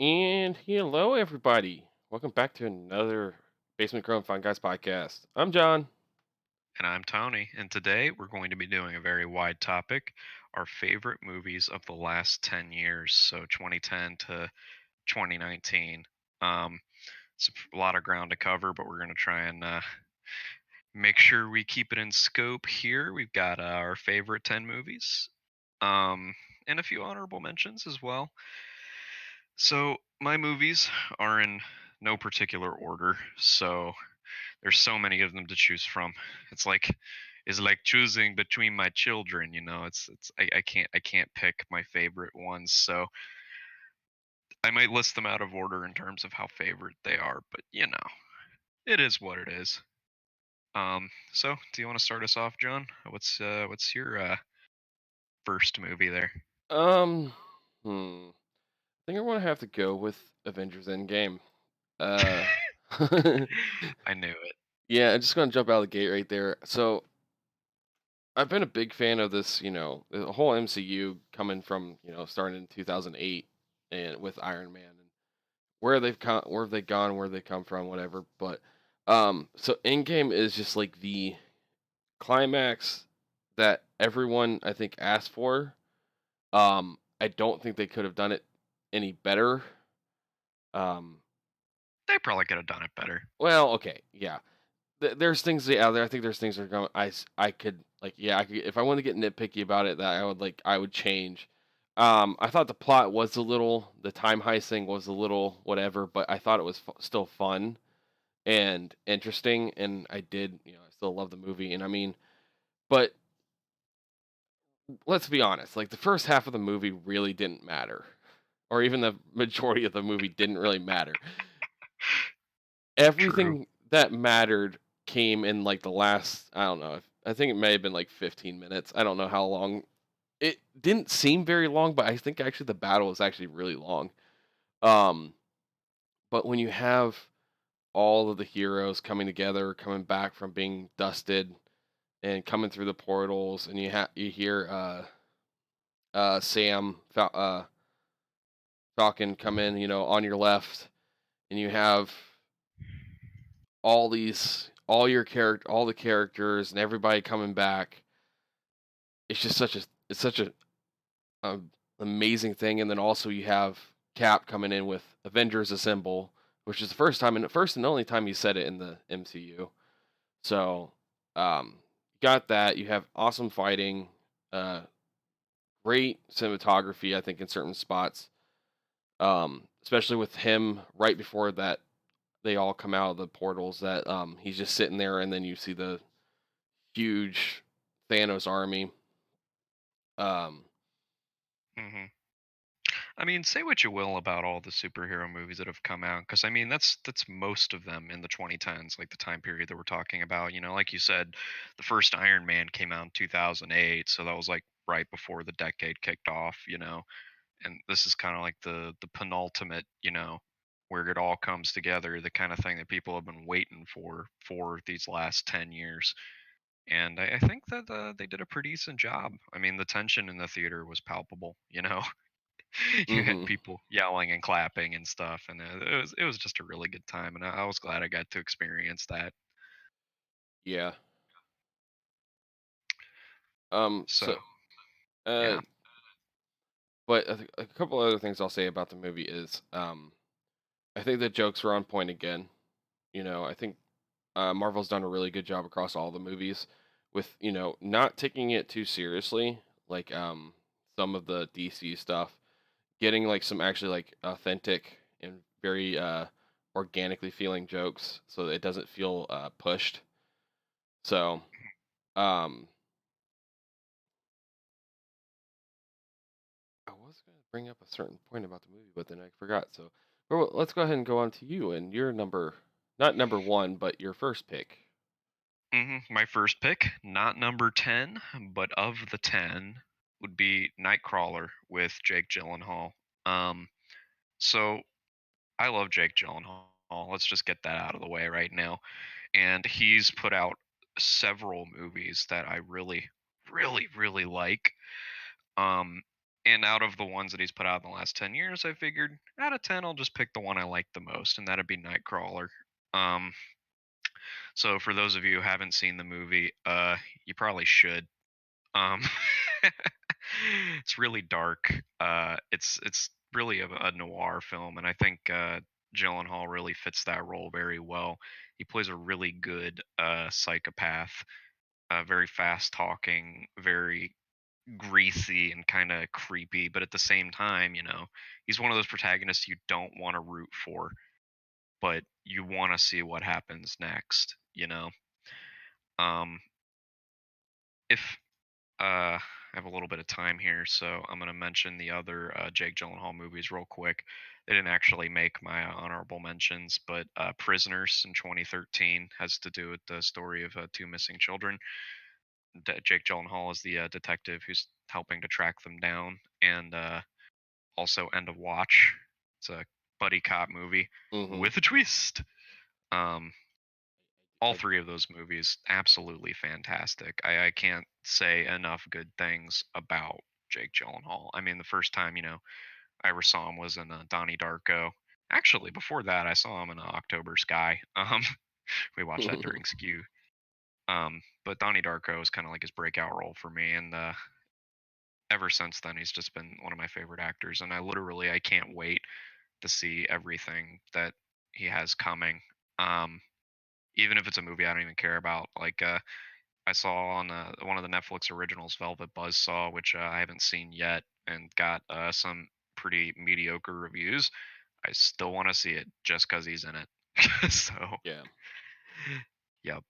And hello, everybody. Welcome back to another Basement Grown Fun Guys podcast. I'm John. And I'm Tony, and today we're going to be doing a very wide topic, our favorite movies of the last 10 years, so 2010 to 2019. Um, it's a lot of ground to cover, but we're going to try and make sure we keep it in scope here. We've got our favorite 10 movies, um, and a few honorable mentions as well. So, my movies are in no particular order, so there's so many of them to choose from. It's like choosing between my children, I can't pick my favorite ones. So I might list them out of order in terms of how favorite they are, but it is what it is. So do you want to start us off, John? What's your first movie there? Um, I think I'm gonna have to go with Avengers Endgame. Uh, I knew it. yeah, I'm just gonna jump out of the gate right there. So I've been a big fan of this. The whole MCU coming from starting in 2008 and with Iron Man and where have they gone, where they come from, whatever. But so Endgame is just like the climax that everyone I think asked for. I don't think they could have done it any better. Um, They probably could have done it better. well, okay, yeah. There's things out there. I think there's things that are going. I could like yeah. I could if I want to get nitpicky about it, that I would change. I thought the plot was a little the time heist thing was a little whatever, but I thought it was still fun and interesting, and I did I still love the movie, and I mean, but let's be honest, like the first half of the movie really didn't matter, or even the majority of the movie didn't really matter. True. Everything that mattered came in like the last, I don't know, I think it may have been like 15 minutes. I don't know how long. It didn't seem very long, but I think actually the battle was actually really long. Um, but when you have all of the heroes coming together, coming back from being dusted and coming through the portals, and you hear Falcon come in, on your left, and you have all the characters and everybody coming back. It's such a amazing thing, and then also you have Cap coming in with Avengers Assemble, which is the first and only time he said it in the MCU. So, got that. You have awesome fighting, uh, great cinematography. I think in certain spots, especially with him right before that they all come out of the portals. That he's just sitting there, and then you see the huge Thanos army. Um, hmm I mean, say what you will about all the superhero movies that have come out, because I mean that's most of them in the 2010s, like the time period that we're talking about. Like you said, the first Iron Man came out in 2008, so that was like right before the decade kicked off. And this is kind of like the penultimate, where it all comes together, the kind of thing that people have been waiting for these last 10 years. And I think that they did a pretty decent job. I mean, the tension in the theater was palpable. You had mhm, people yelling and clapping and stuff, and it was just a really good time, and I was glad I got to experience that. yeah. So Uh, yeah. but a couple other things I'll say about the movie is, I think the jokes were on point again. I think Marvel's done a really good job across all the movies with not taking it too seriously, like some of the DC stuff, getting like some actually like authentic and very organically feeling jokes, so that it doesn't feel pushed. So um, I was going to bring up a certain point about the movie, but then I forgot. So well, let's go ahead and go on to you and your not number one, but your first pick. My first pick, not number 10, but of the 10, would be Nightcrawler with Jake Gyllenhaal. Um, so I love Jake Gyllenhaal. Let's just get that out of the way right now. And he's put out several movies that I really, really, really like. Um, And out of the ones that he's put out in the last 10 years, I figured out of 10, I'll just pick the one I like the most, and that'd be Nightcrawler. Um, so for those of you who haven't seen the movie, you probably should. Um, it's really dark. It's really a noir film, and I think Gyllenhaal really fits that role very well. He plays a really good psychopath, very fast talking, very greasy and kind of creepy, but at the same time, he's one of those protagonists you don't want to root for, but you want to see what happens next. Um, if I have a little bit of time here, so I'm gonna mention the other Jake Gyllenhaal movies real quick. They didn't actually make my honorable mentions, but Prisoners in 2013 has to do with the story of two missing children. Jake Gyllenhaal is the detective who's helping to track them down, and also End of Watch. It's a buddy cop movie Hmm. with a twist. Um, all I, three of those movies absolutely fantastic. I can't say enough good things about Jake Gyllenhaal. I mean, the first time I ever saw him was in Donnie Darko. Actually, before that, I saw him in October Sky. We watched that during Skew. But Donnie Darko was kind of like his breakout role for me, and ever since then, he's just been one of my favorite actors. And I can't wait to see everything that he has coming. Um, Even if it's a movie I don't even care about. Like I saw on one of the Netflix originals, Velvet Buzzsaw, which I haven't seen yet, and got some pretty mediocre reviews. I still want to see it just because he's in it. So, yeah. yep,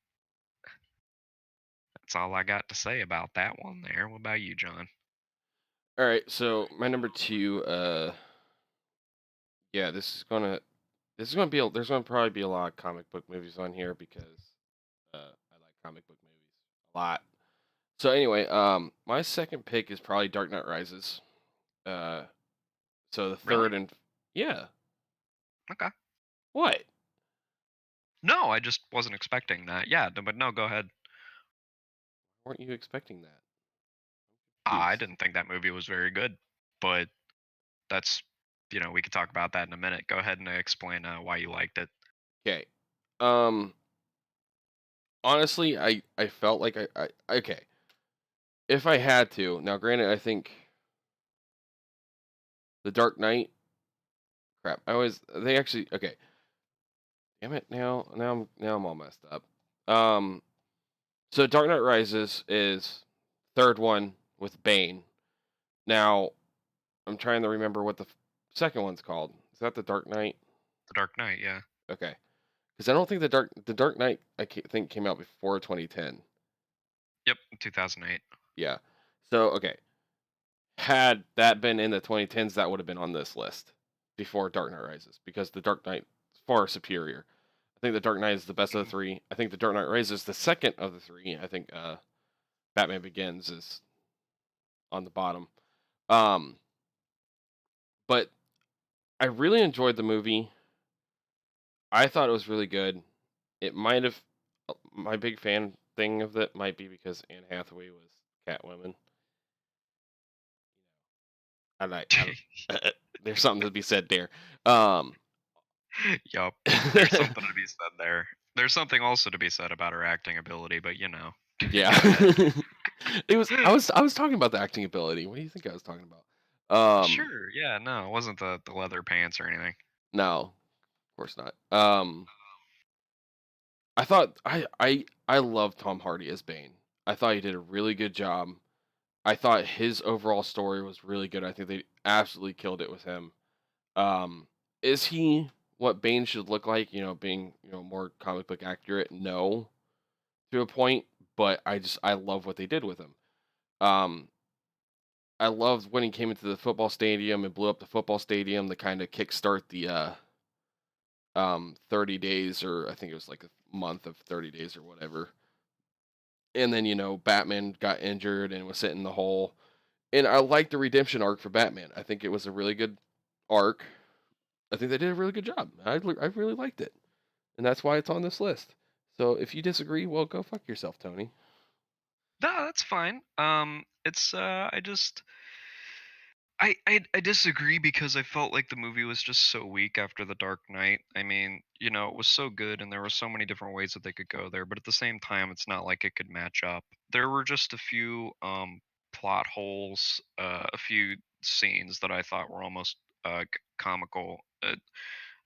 that's all I got to say about that one. There. What about you, John? All right. So my number two. Yeah. This is gonna be. There's gonna probably be a lot of comic book movies on here because I like comic book movies a lot. So anyway, my second pick is probably Dark Knight Rises. Uh, so the third Really? and yeah. Okay. What? No, I just wasn't expecting that. Yeah, but no, go ahead. Weren't you expecting that? I Confused. didn't think that movie was very good, but that's we could talk about that in a minute. Go ahead and explain why you liked it. Okay. Um. Honestly, I felt like I okay. If I had to now, granted, I think the Dark Knight. Crap. I always they actually okay. Damn it! Now I'm all messed up. Um. So Dark Knight Rises is third one with Bane. Now I'm trying to remember what the second one's called. Is that the Dark Knight? The Dark Knight, yeah. Okay, because I don't think the Dark Knight think came out before 2010. Yep, 2008. Yeah. So okay, had that been in the 2010s, that would have been on this list before Dark Knight Rises because the Dark Knight is far superior. I think the Dark Knight is the best of the Mhm. three. I think the Dark Knight Rises is the second of the three. I think Batman Begins is on the bottom. Um, but I really enjoyed the movie. I thought it was really good. It might have my big fan thing of it might be because Anne Hathaway was Catwoman. I there's something to be said there. Um, Yup. There's something to be said there. There's something also to be said about her acting ability, but yeah. go ahead. I was talking about the acting ability. What do you think I was talking about? Sure, yeah, no, it wasn't the leather pants or anything. No, of course not. I thought I love Tom Hardy as Bane. I thought he did a really good job. I thought his overall story was really good. I think they absolutely killed it with him. Um, is he what Bane should look like? Being more comic book accurate. No, to a point, but I love what they did with him. Um, I loved when he came into the football stadium and blew up the football stadium to kind of kickstart the 30 days, or I think it was like a month of 30 days or whatever. And then Batman got injured and was sitting in the hole. And I like the redemption arc for Batman. I think it was a really good arc. I think they did a really good job. I really liked it, and that's why it's on this list. So if you disagree, well, go fuck yourself, Tony. No, that's fine. It's I just I disagree because I felt like the movie was just so weak after The Dark Knight. I mean, it was so good and there were so many different ways that they could go there, but at the same time it's not like it could match up. There were just a few plot holes, a few scenes that I thought were almost comical.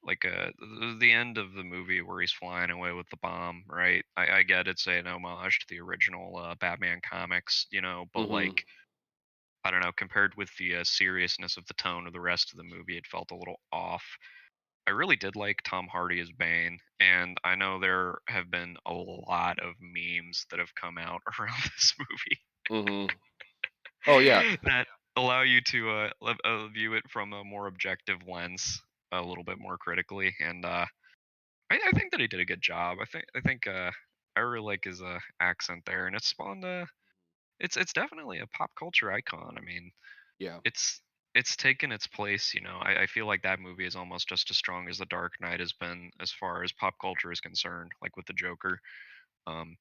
The end of the movie where he's flying away with the bomb, right? I get it's an homage to the original Batman comics, but Hmm. like I don't know, compared with the seriousness of the tone of the rest of the movie, it felt a little off. I really did like Tom Hardy as Bane, and I know there have been a lot of memes that have come out around this movie Hmm. Oh yeah, that allow you to view it from a more objective lens, a little bit more critically, and I think that he did a good job. I think I really like his accent there, and it's spawned it's definitely a pop culture icon. I mean, yeah, It's it's taken its place, I feel like that movie is almost just as strong as The Dark Knight has been as far as pop culture is concerned, like with the Joker. Um,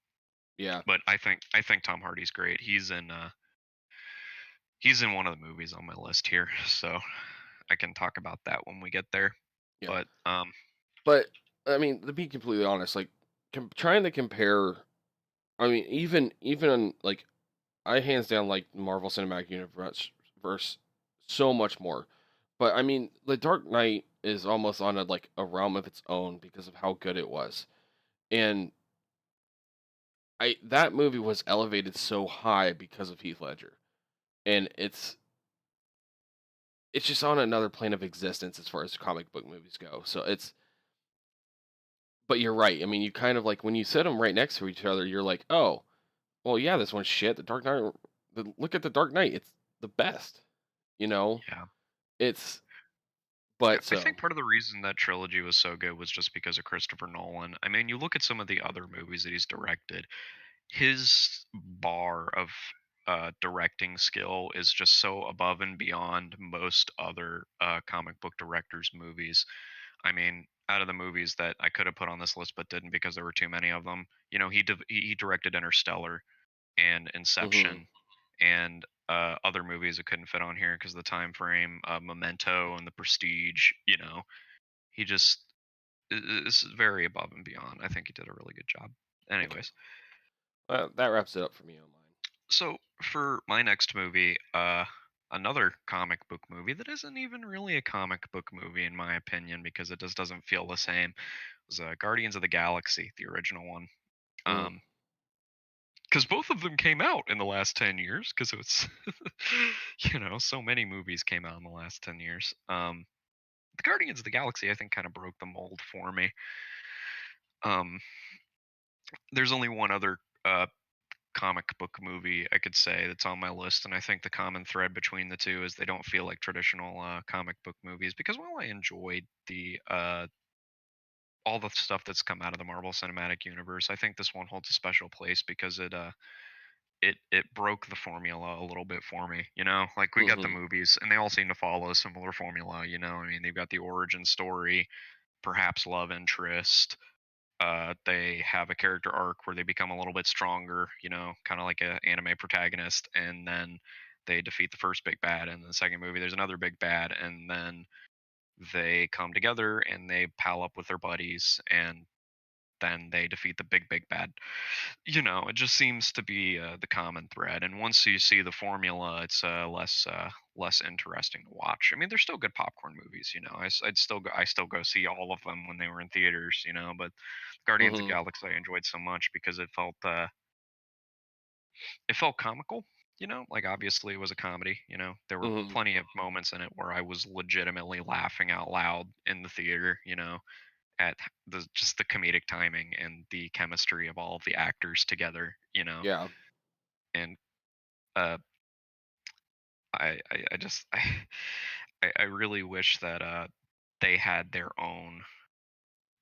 yeah, but I think Tom Hardy's great. He's in one of the movies on my list here, so I can talk about that when we get there. yeah. But But I mean, to be completely honest, like trying to compare. I mean, even like I hands down like Marvel Cinematic Universe verse so much more. But I mean, The Dark Knight is almost on a realm of its own because of how good it was. And I that movie was elevated so high because of Heath Ledger. And it's just on another plane of existence as far as comic book movies go. So it's but you're right. I mean, you kind of like when you set them right next to each other, you're like, "Oh, well, yeah, this one's shit. The Dark Knight look at The Dark Knight. It's the best." You know? yeah. It's Yeah, but I so think part of the reason that trilogy was so good was just because of Christopher Nolan. I mean, you look at some of the other movies that he's directed, his bar of directing skill is just so above and beyond most other comic book directors' movies. I mean, out of the movies that I could have put on this list but didn't because there were too many of them, he directed Interstellar and mhm, Inception and other movies that couldn't fit on here because of the time frame, Memento and The Prestige. He just is very above and beyond. I think he did a really good job. okay. Anyways, That wraps it up for me on mine. so for my next movie, another comic book movie that isn't even really a comic book movie in my opinion because it just doesn't feel the same was Guardians of the Galaxy, the original one. Mm, Because both of them came out in the last 10 years because it's so many movies came out in the last 10 years. The Guardians of the Galaxy I think kind of broke the mold for me. um, there's only one other comic book movie I could say that's on my list, and I think the common thread between the two is they don't feel like traditional comic book movies. Because while I enjoyed the all the stuff that's come out of the Marvel Cinematic Universe, I think this one holds a special place because it broke the formula a little bit for me. Like we got the mhm, movies, and they all seem to follow a similar formula. I mean, they've got the origin story, perhaps love interest. They have a character arc where they become a little bit stronger, kind of like a anime protagonist, and then they defeat the first big bad. And in the second movie, there's another big bad, and then they come together and they pal up with their buddies, and then they defeat the big bad. It just seems to be the common thread. And once you see the formula, it's less interesting to watch. I mean, they're still good popcorn movies. I still go see all of them when they were in theaters. But Guardians of the mhm, Galaxy I enjoyed so much because it felt comical. Like obviously it was a comedy. There were mhm. plenty of moments in it where I was legitimately laughing out loud in the theater. At just the comedic timing and the chemistry of all of the actors together. Yeah. And uh, I just I really wish that they had their own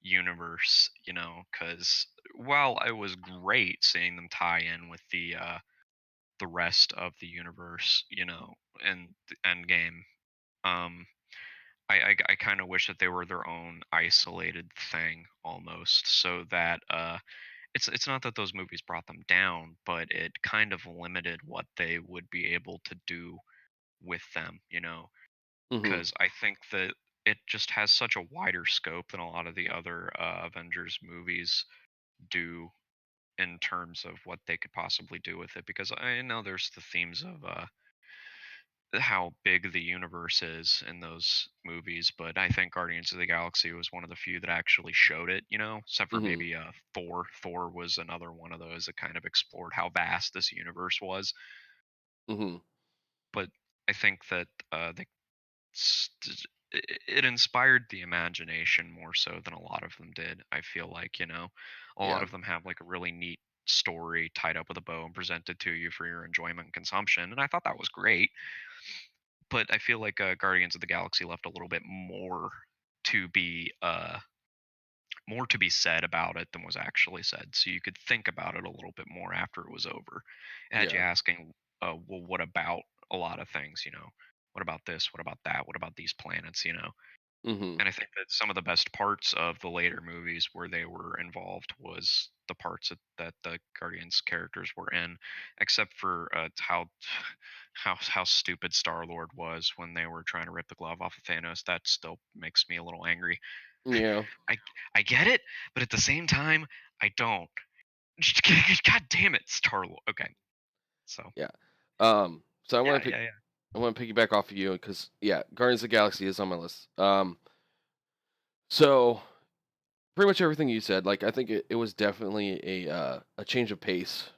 universe, because while it was great seeing them tie in with the rest of the universe, and the end game, um, I kind of wish that they were their own isolated thing almost, so that it's not that those movies brought them down, but it kind of limited what they would be able to do with them, you know, Mhm. because I think that it just has such a wider scope than a lot of the other Avengers movies do in terms of what they could possibly do with it. Because I know there's the themes of how big the universe is in those movies, but I think Guardians of the Galaxy was one of the few that actually showed it, you know, except for Mhm. maybe Thor. Thor was another one of those that kind of explored how vast this universe was. Mhm. But I think that they it inspired the imagination more so than a lot of them did. I feel like, you know, a lot Yeah. of them have like a really neat story tied up with a bow and presented to you for your enjoyment and consumption, and I thought that was great. But I feel like Guardians of the Galaxy left a little bit to be more to be said about it than was actually said. So you could think about it a little bit more after it was over. It had you Yeah. asking, well, what about a lot of things? You know, what about this? What about that? What about these planets? You know, Mhm. and I think that some of the best parts of the later movies where they were involved was the parts that the Guardians characters were in, except for how stupid Star Lord was when they were trying to rip the glove off of Thanos. That still makes me a little angry. Yeah. I I get it, but at the same time, I don't. God damn it, Star Lord. Okay, so Yeah. So yeah, yeah, yeah. I want to piggyback off of you because yeah, Guardians of the Galaxy is on my list. So pretty much everything you said, like I think it was definitely a change of pace,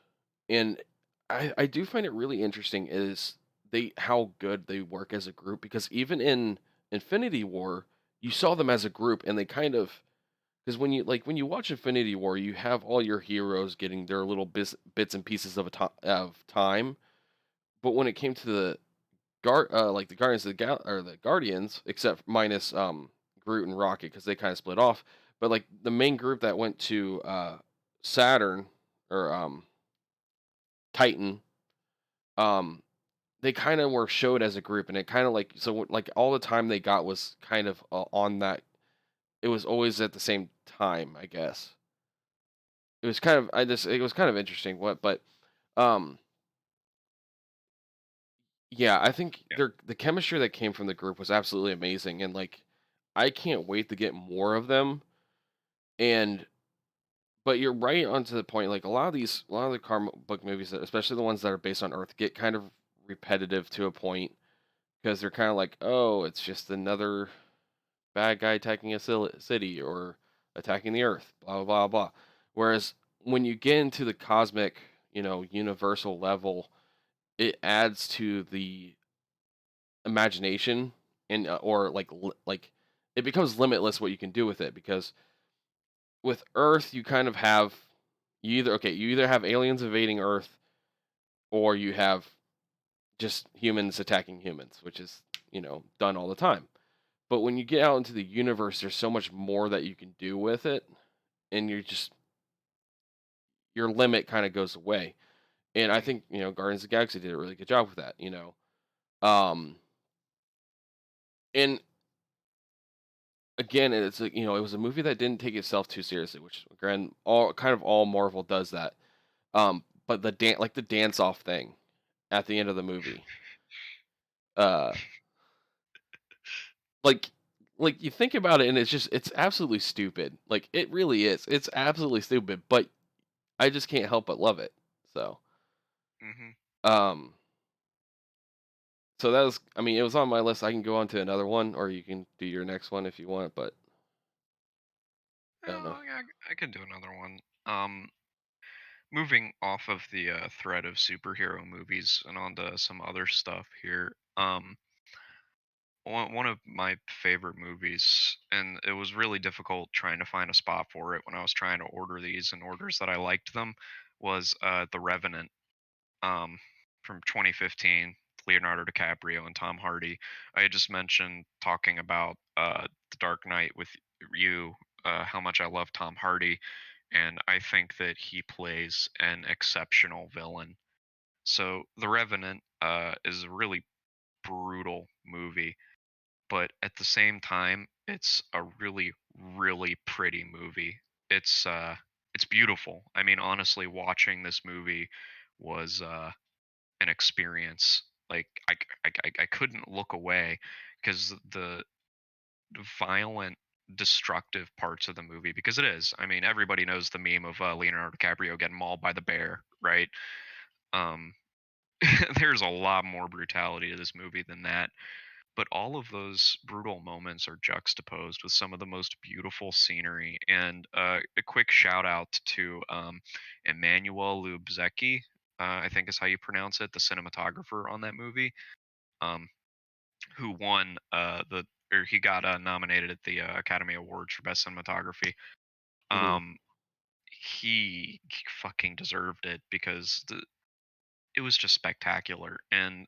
and I do find it really interesting is they how good they work as a group because even in Infinity War, you saw them as a group and they kind of because when you watch Infinity War, you have all your heroes getting their little bits and pieces of time, but when it came to the like the Guardians of or the Guardians, except minus Groot and Rocket because they kind of split off. But like the main group that went to Saturn or Titan, um, they kind of were showed as a group, and it kind of like like all the time they got was kind of on that. It was always at the same time, I guess. It was kind of it was kind of interesting. Um yeah, I think Yeah. the chemistry that came from the group was absolutely amazing, and like I can't wait to get more of them. And but you're right onto the point. Like a lot of the comic book movies, especially the ones that are based on Earth, get kind of repetitive to a point because they're kind of like, oh, it's just another bad guy attacking a city or attacking the Earth, blah blah blah blah. Whereas when you get into the cosmic, universal level, it adds to the imagination and or like it becomes limitless what you can do with it because with Earth, you kind of have you either have aliens invading Earth or you have just humans attacking humans, which is, done all the time. But when you get out into the universe, there's so much more that you can do with it, and your limit kind of goes away. And I Mhm. think, Guardians of the Galaxy did a really good job with that, Um and again, it was a movie that didn't take itself too seriously, which all Marvel does that. But the dance off thing at the end of the movie. Uh, like you think about it and it's absolutely stupid. Like it really is. It's absolutely stupid, but I just can't help but love it. So, Mhm. um so that was I mean, it was on my list. I can go on to another one or you can do your next one if you want, but I don't know. Oh, yeah, I could do another one. Moving off of the thread of superhero movies and onto some other stuff here. One of my favorite movies, and it was really difficult trying to find a spot for it when I was trying to order these in orders that I liked them, was The Revenant, um, from 2015, Leonardo DiCaprio and Tom Hardy. I had just mentioned talking about The Dark Knight with you, how much I love Tom Hardy, and I think that he plays an exceptional villain. So The Revenant is a really brutal movie, but at the same time, it's a really, really pretty movie. It's beautiful. I mean, honestly, watching this movie was an experience. Like I couldn't look away because the violent, destructive parts of the movie, because it is. I mean, everybody knows the meme of Leonardo DiCaprio getting mauled by the bear, right? Um, there's a lot more brutality to this movie than that. But all of those brutal moments are juxtaposed with some of the most beautiful scenery. And a quick shout out to Emmanuel Lubezki, I think is how you pronounce it, the cinematographer on that movie, um, who won the or he got nominated at the Academy Awards for Best Cinematography. Hmm. Um, he fucking deserved it because it was just spectacular. And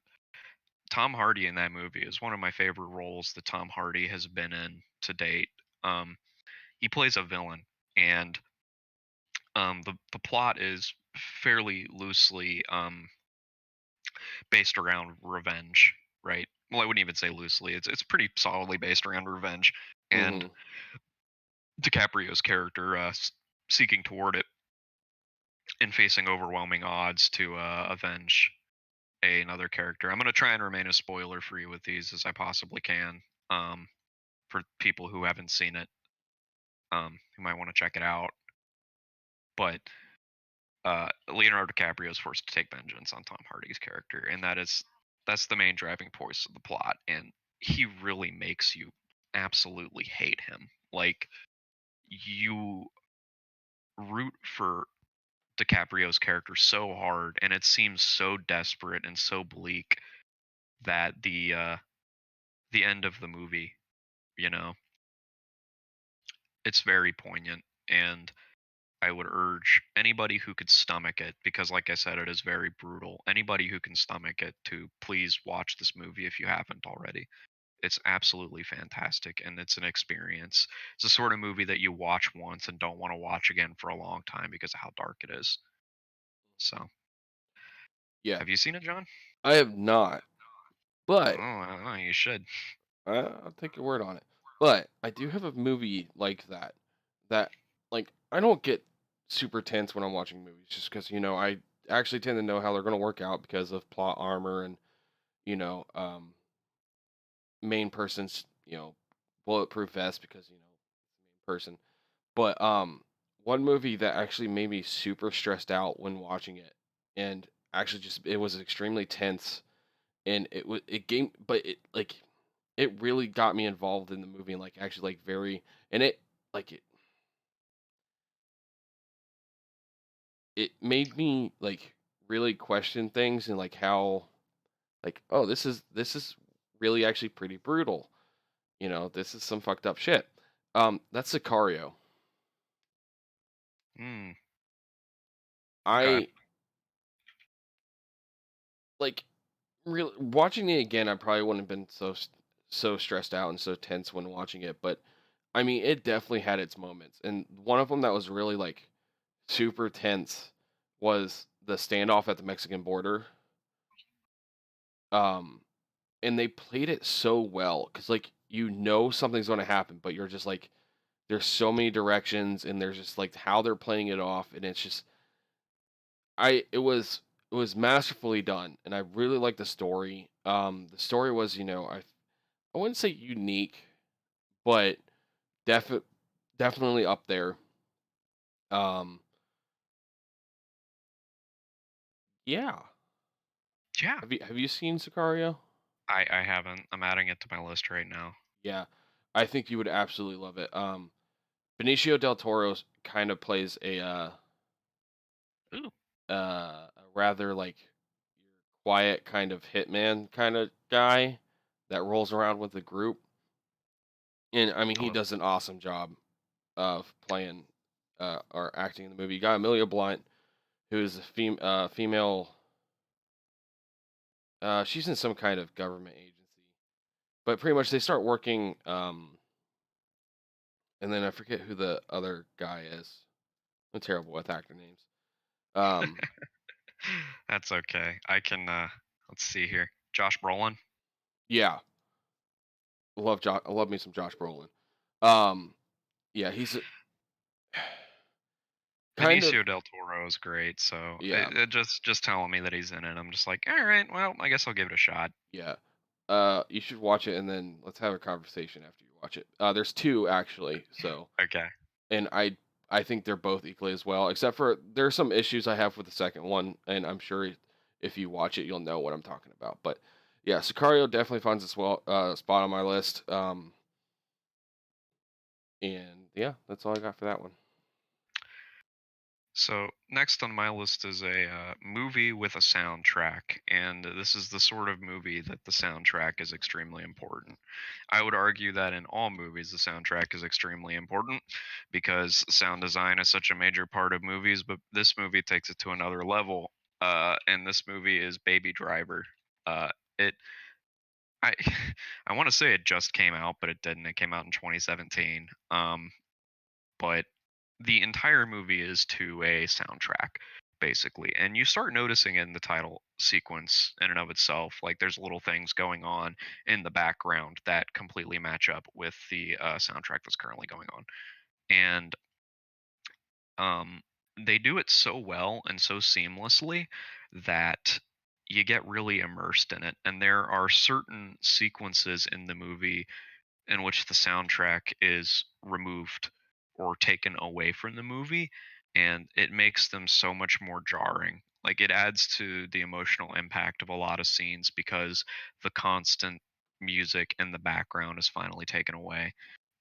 Tom Hardy in that movie is one of my favorite roles that Tom Hardy has been in to date. Um, he plays a villain, and the plot is fairly loosely based around revenge, right? Well, I wouldn't even say loosely. It's pretty solidly based around revenge, and Hmm. DiCaprio's character seeking toward it and facing overwhelming odds to avenge another character. I'm gonna try and remain as spoiler free with these as I possibly can. Um, for people who haven't seen it, who might want to check it out. But Leonardo DiCaprio is forced to take vengeance on Tom Hardy's character, and that's the main driving force of the plot. And he really makes you absolutely hate him. Like, you root for DiCaprio's character so hard, and it seems so desperate and so bleak that the end of the movie, you know, it's very poignant. And I would urge anybody who could stomach it, because like I said, it is very brutal. Anybody who can stomach it to please watch this movie if you haven't already. It's absolutely fantastic, and it's an experience. It's the sort of movie that you watch once and don't want to watch again for a long time because of how dark it is. So, Yeah, have you seen it, John? I have not, but Oh, you should. I'll take your word on it. But I do have a movie like that. That like I don't get super tense when I'm watching movies, just because I actually tend to know how they're going to work out because of plot armor and you know main person's bulletproof vest because main person. But one movie that actually made me super stressed out when watching it, and actually just it was extremely tense, and it gave but it like it really got me involved in the movie and like actually like very and it like it made me like really question things and like how like oh this is really actually pretty brutal. This is some fucked up shit. That's Sicario. Hmm. Okay. I like really watching it again. I probably wouldn't have been so stressed out and so tense when watching it, but I mean, it definitely had its moments, and one of them that was really like super tense was the standoff at the Mexican border. Um, and they played it so well because like something's going to happen, but you're just like there's so many directions, and there's just like how they're playing it off, and it's just it was masterfully done, and I really like the story. The story was I wouldn't say unique, but defi- definitely up there. Um, yeah. Yeah. Have you seen Sicario? I haven't. I'm adding it to my list right now. Yeah, I think you would absolutely love it. Benicio del Toro kind of plays Ooh. a rather like your quiet kind of hitman kind of guy that rolls around with the group, and I mean he Oh, does an awesome job of playing or acting in the movie. You got Amelia Blunt, who is a female. She's in some kind of government agency, but pretty much they start working. And then I forget who the other guy is. I'm terrible with actor names. Um, that's okay. I can. Let's see here. Josh Brolin. yeah, I love me some Josh Brolin. Um, yeah, kind of, Benicio del Toro is great, so yeah, it just telling me that he's in it, I'm just like, all right, well, I guess I'll give it a shot. yeah. You should watch it, and then let's have a conversation after you watch it. There's two actually, so Okay. and I think they're both equally as well, except for there's some issues I have with the second one, and I'm sure if you watch it, you'll know what I'm talking about. But yeah, Sicario definitely finds its spot on my list. And yeah, that's all I got for that one. So next on my list is a movie with a soundtrack, and this is the sort of movie that the soundtrack is extremely important. I would argue that in all movies, the soundtrack is extremely important because sound design is such a major part of movies. But this movie takes it to another level, and this movie is Baby Driver. It I I want to say it just came out, but it didn't. It came out in 2017. But the entire movie is to a soundtrack basically, and you start noticing in the title sequence in and of itself, like there's little things going on in the background that completely match up with the soundtrack that's currently going on. And um, they do it so well and so seamlessly that you get really immersed in it, and there are certain sequences in the movie in which the soundtrack is removed or taken away from the movie, and it makes them so much more jarring. Like it adds to the emotional impact of a lot of scenes because the constant music in the background is finally taken away.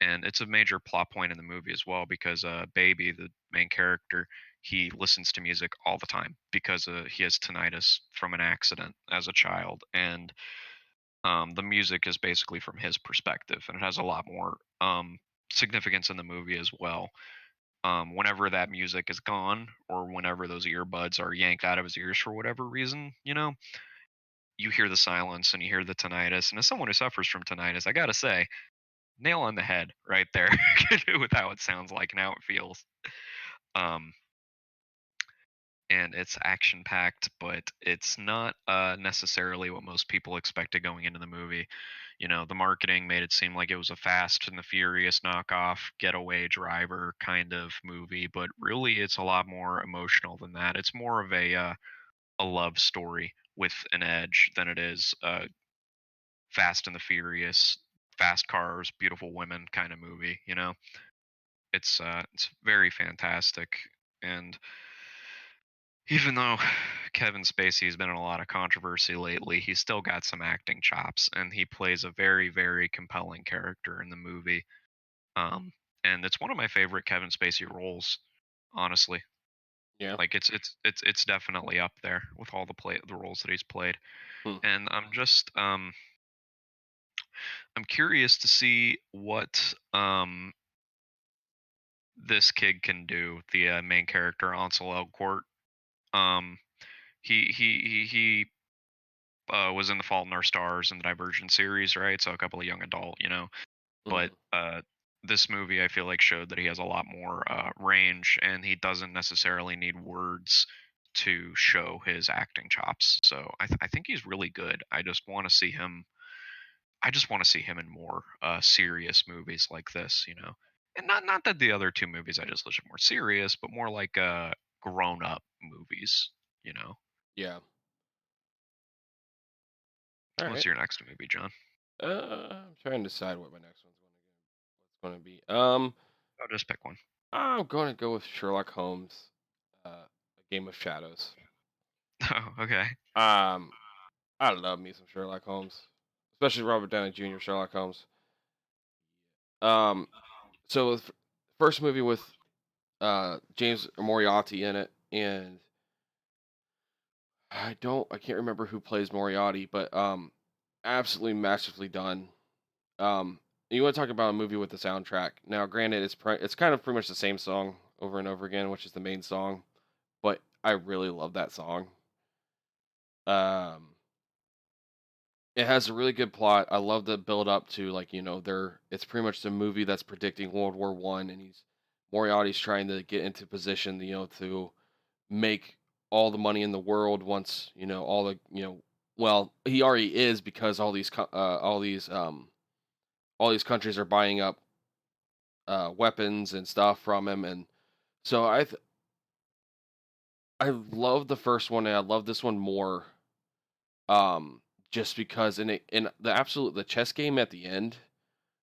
And it's a major plot point in the movie as well because Baby, the main character, he listens to music all the time because he has tinnitus from an accident as a child, and the music is basically from his perspective, and it has a lot more significance in the movie as well. Whenever that music is gone, or whenever those earbuds are yanked out of his ears for whatever reason, you hear the silence and you hear the tinnitus. And as someone who suffers from tinnitus, I gotta say, nail on the head right there with how it sounds like and how it feels. Um, and it's action packed, but it's not necessarily what most people expected going into the movie. The marketing made it seem like it was a Fast and the Furious knockoff getaway driver kind of movie, but really it's a lot more emotional than that. It's more of a love story with an edge than it is Fast and the Furious, fast cars, beautiful women kind of movie. It's very fantastic, and even though Kevin Spacey's been in a lot of controversy lately, he's still got some acting chops, and he plays a very, very compelling character in the movie. Um, and it's one of my favorite Kevin Spacey roles, honestly. Yeah. Like it's definitely up there with all the roles that he's played. Hmm. And I'm curious to see what this kid can do. The main character, Ansel Elgort. Um, he was in The Fault in Our Stars and the Divergent series, right? So a couple of young adult. But Hmm. this movie, I feel like, showed that he has a lot more range, and he doesn't necessarily need words to show his acting chops. So I think he's really good. I just want to see him in more serious movies like this. And not that the other two movies I just listed were serious, but more like grown up movies. Yeah. All What's right. your next movie, John? I'm trying to decide what my next one's going to be. I'll just pick one. I'm going to go with Sherlock Holmes, A Game of Shadows. Oh, okay. Um, I love me some Sherlock Holmes, especially Robert Downey Jr. Sherlock Holmes. Um, so the first movie with James Moriarty in it, and I can't remember who plays Moriarty, but absolutely masterfully done. You want to talk about a movie with the soundtrack? Now, granted, it's kind of pretty much the same song over and over again, which is the main song, but I really love that song. Um, it has a really good plot. I love the build up to like they're it's pretty much the movie that's predicting World War I, and he's Moriarty's trying to get into position, to make all the money in the world once all the well, he already is because all these countries are buying up weapons and stuff from him, and so I love the first one, and I love this one more. Um, just because in the absolute the chess game at the end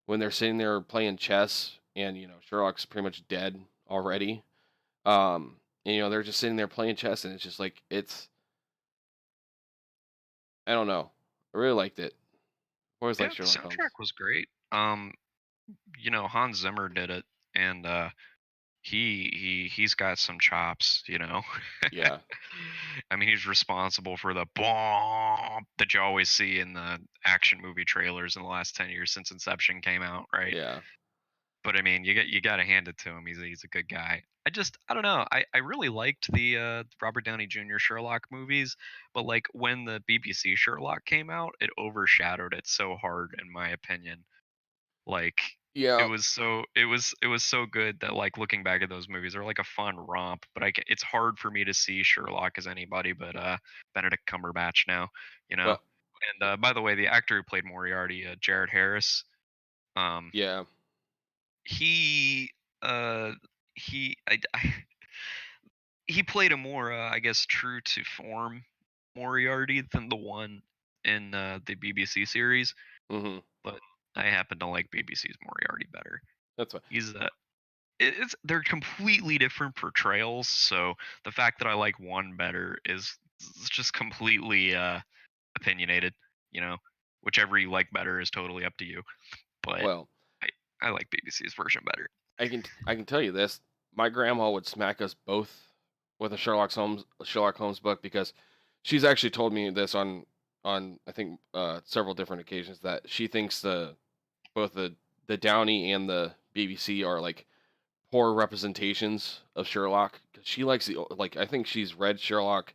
when they're sitting there playing chess, and Sherlock's pretty much dead already. And they're just sitting there playing chess, and it's just like I don't know. I really liked it. Always liked Yeah, the Sherlock soundtrack Holmes. was great. Hans Zimmer did it, and he's got some chops, you know. Yeah, I mean, he's responsible for the bomb that you always see in the action movie trailers in the last 10 years since Inception came out, right? yeah. But I mean, you got to hand it to him. He's a good guy. I don't know. I really liked the Robert Downey Jr. Sherlock movies, but like when the BBC Sherlock came out, it overshadowed it so hard in my opinion. Like Yeah, it was so good that like looking back at those movies, they're like a fun romp. But it's hard for me to see Sherlock as anybody but Benedict Cumberbatch now, you know. well, And by the way, the actor who played Moriarty, Jared Harris, um, yeah. he uh he he played a more I guess true to form Moriarty than the one in the BBC series, Mhm. but I happen to like BBC's Moriarty better. That's fine. He's it's they're completely different portrayals, so the fact that I like one better is just completely opinionated, you know. Whichever you like better is totally up to you, but Well, I I like BBC's version better. I can tell you this. My grandma would smack us both with a Sherlock Holmes book because she's actually told me this on I think several different occasions that she thinks both the Downey and the BBC are like poor representations of Sherlock. 'Cause she likes like I think she's read Sherlock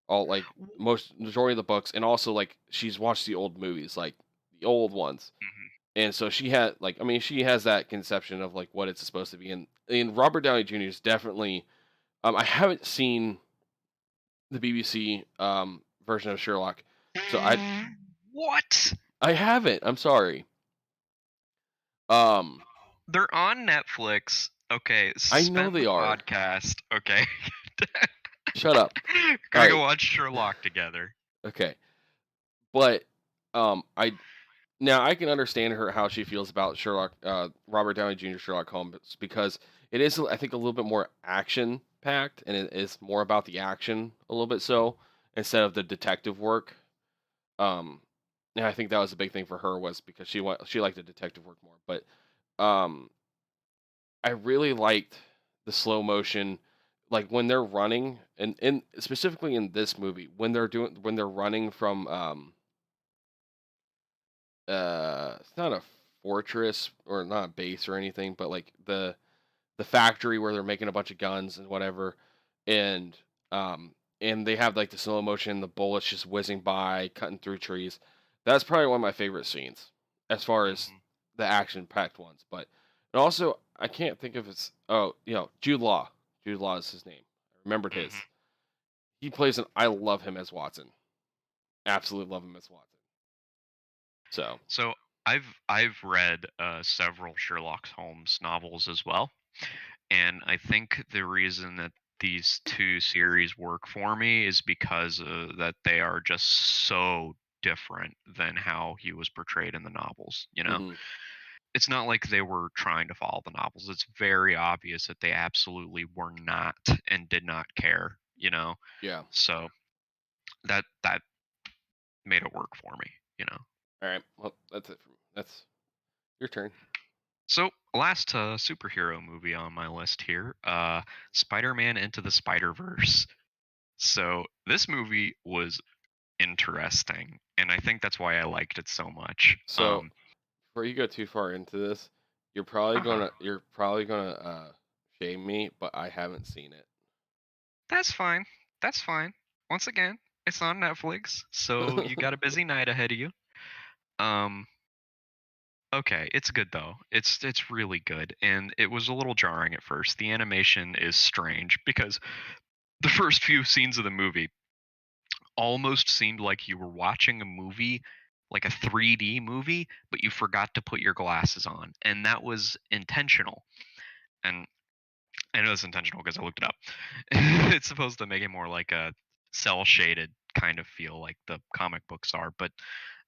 all like most majority of the books, and also like she's watched the old movies, like the old ones. Mhm. And so she had like I mean she has that conception of like what it's supposed to be, and Robert Downey Jr. is definitely I haven't seen the BBC version of Sherlock. So What? I haven't. I'm sorry. Um They're on Netflix. Okay, I know suspend they the are. podcast. Okay. Shut up. All Gonna go right. watch Sherlock together. Okay. But I now I can understand her how she feels about Robert Downey Jr. Sherlock Holmes because it is I think a little bit more action packed, and it is more about the action a little bit so instead of the detective work. Um, and I think that was a big thing for her was because she liked the detective work more. But um, I really liked the slow motion, like when they're running, and specifically in this movie when they're running from it's not a fortress or not a base or anything, but like the factory where they're making a bunch of guns and whatever, and and they have like the slow motion, the bullets just whizzing by, cutting through trees. That's probably one of my favorite scenes as far as Mhm. the action packed ones. But and also I can't think of his Jude Law. Jude Law is his name. I remembered Mhm. his. He plays an I love him as Watson. Absolutely love him as Watson. So So I've read several Sherlock Holmes novels as well, and I think the reason that these two series work for me is because that they are just so different than how he was portrayed in the novels. You know, hmm it's not like they were trying to follow the novels. It's very obvious that they absolutely were not and did not care. You know, yeah. so that made it work for me. You know. All right. Well, that's it. That's your turn. So, last superhero movie on my list here, Spider-Man Into the Spider-Verse. So, this movie was interesting, and I think that's why I liked it so much. So before you go too far into this, Uh-huh. you're probably gonna shame me, but I haven't seen it. That's fine. That's fine. Once again, it's on Netflix, so you got a busy night ahead of you. Um, okay, it's good though. It's really good, and it was a little jarring at first. The animation is strange because the first few scenes of the movie almost seemed like you were watching a movie, like a 3D movie, but you forgot to put your glasses on, and that was intentional. And I know it's intentional because I looked it up. It's supposed to make it more like a cell shaded kind of feel like the comic books are, but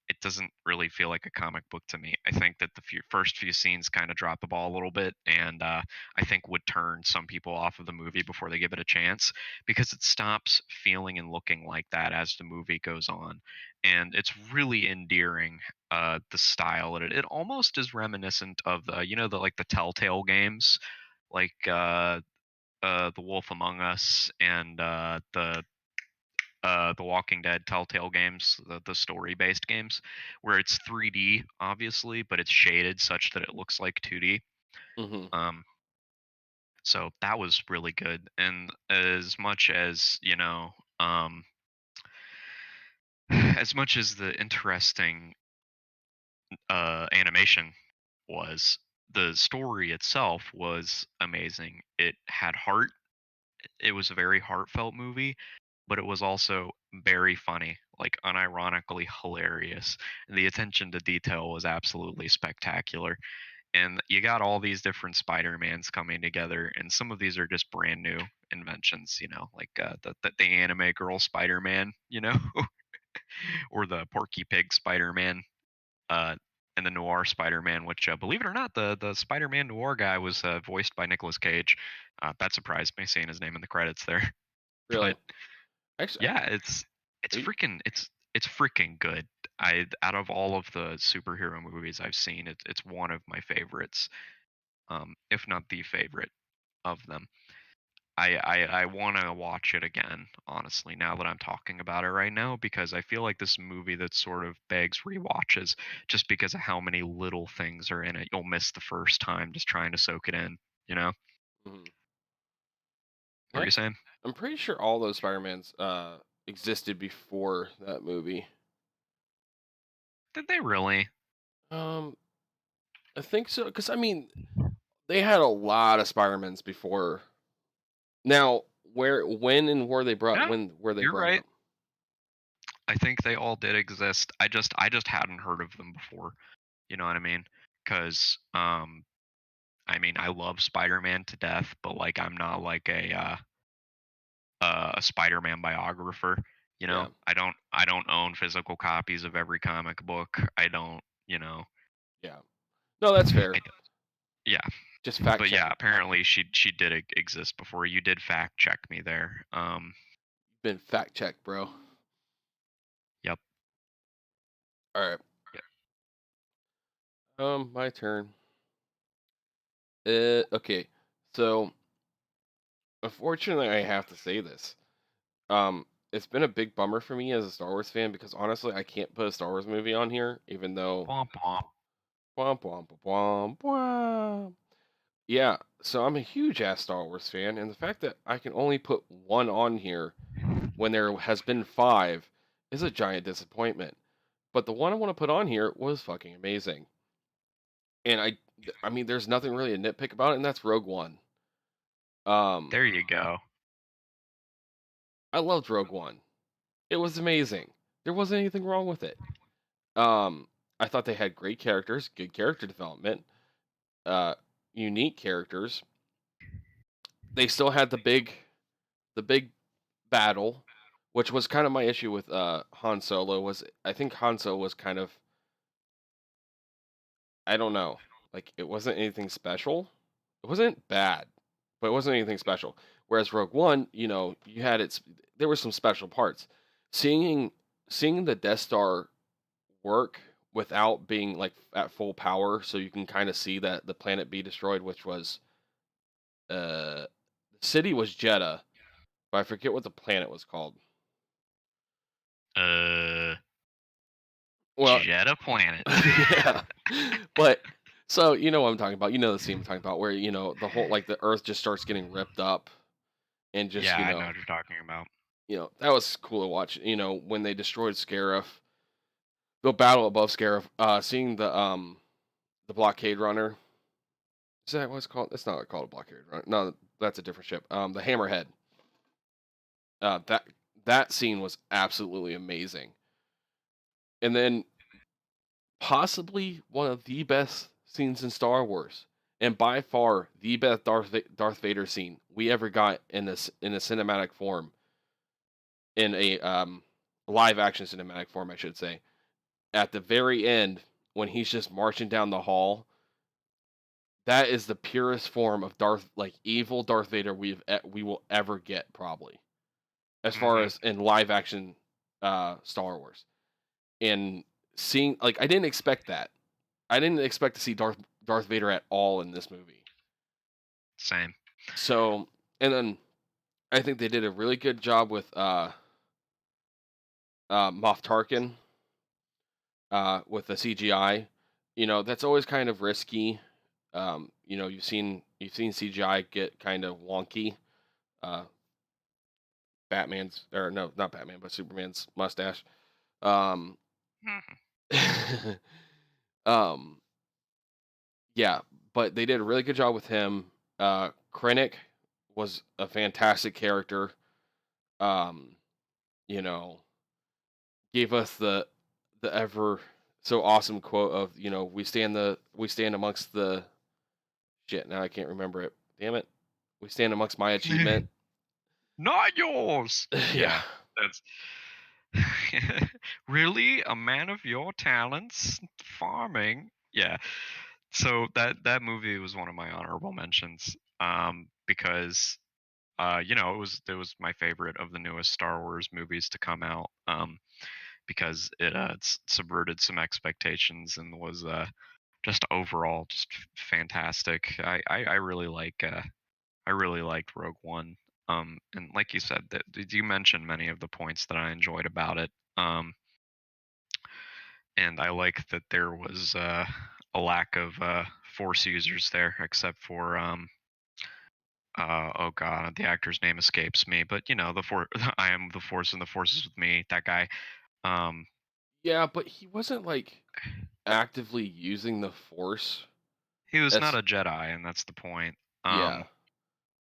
it doesn't really feel like a comic book to me. I think that the first few scenes kind of drop the ball a little bit, and I think would turn some people off of the movie before they give it a chance because it stops feeling and looking like that as the movie goes on, and it's really endearing. The style in it, it almost is reminiscent of the the like the Telltale games, like the Wolf Among Us and the Walking Dead Telltale games, the story based games, where it's 3D obviously, but it's shaded such that it looks like 2D. Hmm. Um, so that was really good. And as much as as much as the interesting animation was, the story itself was amazing. It had heart. It was a very heartfelt movie, but it was also very funny, like unironically hilarious. And the attention to detail was absolutely spectacular. And you got all these different Spider-Mans coming together, and some of these are just brand new inventions, like the anime girl Spider-Man, or the Porky Pig Spider-Man, uh, and the Noir Spider-Man, which, believe it or not, the Spider-Man Noir guy was voiced by Nicolas Cage. That surprised me seeing his name in the credits there. Really? But Actually, yeah, it's are you, freaking it's freaking good. I Out of all of the superhero movies I've seen, it's one of my favorites, if not the favorite of them. I want to watch it again, honestly, now that I'm talking about it right now, because I feel like this movie that sort of begs rewatches just because of how many little things are in it. You'll miss the first time just trying to soak it in, you know? mhm. What were you Actually, saying? I'm pretty sure all those Spider-Mans existed before that movie. Did they really? Um, I think so, because I mean, they had a lot of Spider-Mans before. Now, when and where they brought No, when were they you're brought right. up? I think they all did exist. I just hadn't heard of them before. You know what I mean? Because I mean, I love Spider-Man to death, but like I'm not like a Spider-Man biographer. Yeah, I don't own physical copies of every comic book. I don't. yeah. No, that's I fair. d- yeah, Just fact but yeah, checking. apparently she did exist before. You did fact check me there. Been fact checked, bro. Yep. All right. Yep. My turn. Okay. So, unfortunately, I have to say this. It's been a big bummer for me as a Star Wars fan because honestly, I can't put a Star Wars movie on here, even though Womp womp. womp womp womp womp. Yeah, so I'm a huge ass Star Wars fan, and the fact that I can only put one on here when there has been five is a giant disappointment. But the one I want to put on here was fucking amazing, and I mean, there's nothing really to nitpick about it, and that's Rogue One. Um, There you go. I loved Rogue One. It was amazing. There wasn't anything wrong with it. Um, I thought they had great characters, good character development, uh, unique characters. They still had the big battle, which was kind of my issue with Han Solo. Was I think Han Solo was kind of, I don't know, like it wasn't anything special. It wasn't bad, but it wasn't anything special. Whereas Rogue One, you had there were some special parts. Seeing seeing the Death Star work without being like at full power, so you can kind of see that the planet be destroyed, which was the city was Jeddah, but I forget what the planet was called. Uh, Well, Jeddah Planet. yeah, but so you know what I'm talking about. You know the scene I'm talking about, where the whole like the Earth just starts getting ripped up, and just Yeah, I know what you're talking about. that was cool to watch. When they destroyed Scarif, the battle above Scarif, seeing the blockade runner. Is that what it's called? It's not called a blockade runner. No, that's a different ship. The Hammerhead. That scene was absolutely amazing, and then possibly one of the best scenes in Star Wars. and by far the best Darth Vader scene we ever got in this in a cinematic form, in a live action cinematic form, I should say. At the very end, when he's just marching down the hall, that is the purest form of like evil Darth Vader we will ever get, probably, as far Mhm. as in live action Star Wars. And seeing, like, I didn't expect that. I didn't expect to see Darth Vader at all in this movie. Same. So, and then I think they did a really good job with Moff Tarkin with the CGI. You know, that's always kind of risky. You know, you've seen CGI get kind of wonky. Uh, Batman's, or no, not Batman, but Superman's mustache. Um, Mhm. um, yeah, but they did a really good job with him. Krennic was a fantastic character. Um, you know, gave us the ever so awesome quote of, we stand amongst the shit. Now I can't remember it. Damn it. We stand amongst my achievement. Not yours. Yeah. Yeah, that's really a man of your talents, farming. Yeah. So that movie was one of my honorable mentions, because it was my favorite of the newest Star Wars movies to come out, because it subverted some expectations and was just overall just fantastic. I really liked Rogue One. And like you said, that you mentioned many of the points that I enjoyed about it. And I like that there was a lack of Force users there, except for oh god, the actor's name escapes me, but the I am the Force and the Force is with me. That guy. Um, Yeah, but he wasn't like actively using the force. he was not That's a Jedi, and that's the point. Yeah. Um,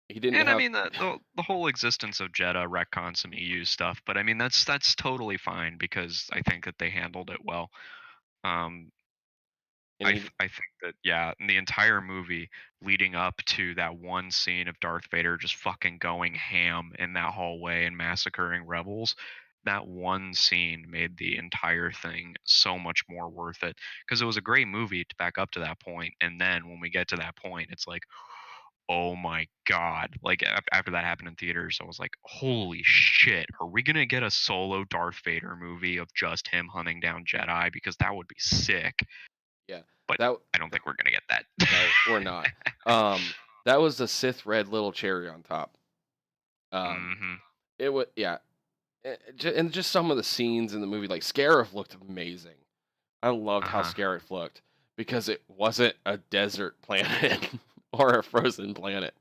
He didn't And I have mean the whole existence of Jedha retcons some EU stuff, but I mean that's totally fine because I think that they handled it well. Um, and he I think that, yeah, in the entire movie leading up to that one scene of Darth Vader just fucking going ham in that hallway and massacring rebels, that one scene made the entire thing so much more worth it because it was a great movie to back up to that point, and then when we get to that point, it's like, oh my god! Like after that happened in theaters, I was like, holy shit! Are we gonna get a solo Darth Vader movie of just him hunting down Jedi? Because that would be sick. Yeah. But That I don't think we're gonna get that. No, we're not. That was the Sith red little cherry on top. Um, Hmm. it would Yeah, and just some of the scenes in the movie, like Scarif looked amazing. I loved Uh how huh. Scarif looked because it wasn't a desert planet or a frozen planet.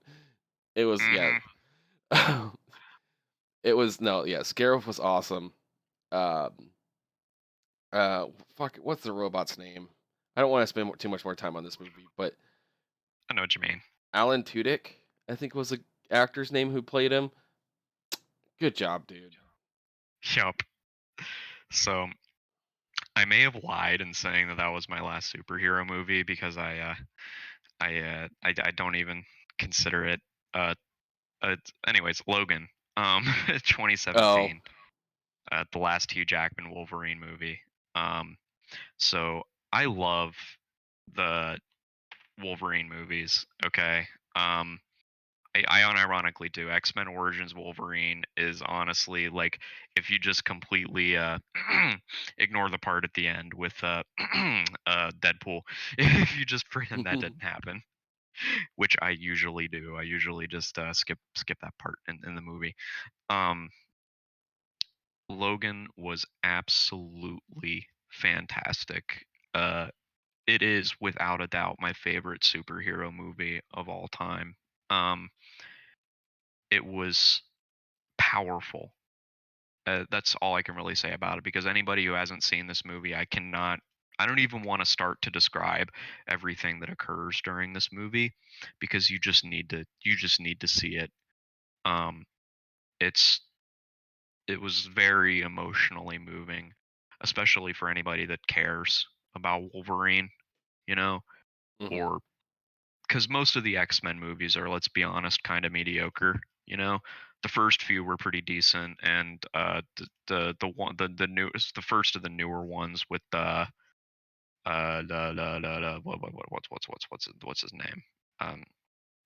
It was, yeah. Hmm. It was, no, yeah. Scarif was awesome. Um, Fuck, what's the robot's name? I don't want to spend too much more time on this movie, but I know what you mean. Alan Tudyk, I think was the actor's name who played him. Good job, dude. Yup. So I may have lied in saying that that was my last superhero movie because I don't even consider it. Uh, Anyways, Logan. Oh, 2017. The last Hugh Jackman Wolverine movie. Um, so I love the Wolverine movies. Okay. Um, I unironically do. X-Men Origins Wolverine is honestly like, if you just completely ignore the part at the end with Deadpool, if you just pretend that didn't happen, which I usually do. I usually just skip that part in the movie. Um, Logan was absolutely fantastic. It is without a doubt my favorite superhero movie of all time. Um, it was powerful. That's all I can really say about it because anybody who hasn't seen this movie, I don't even want to start to describe everything that occurs during this movie because you just need to see it. Um, it's it was very emotionally moving, especially for anybody that cares about Wolverine, you know, hmm or because most of the X-Men movies are, let's be honest, kind of mediocre. You know, the first few were pretty decent, and the newest, the first of the newer ones with what's his name? Um,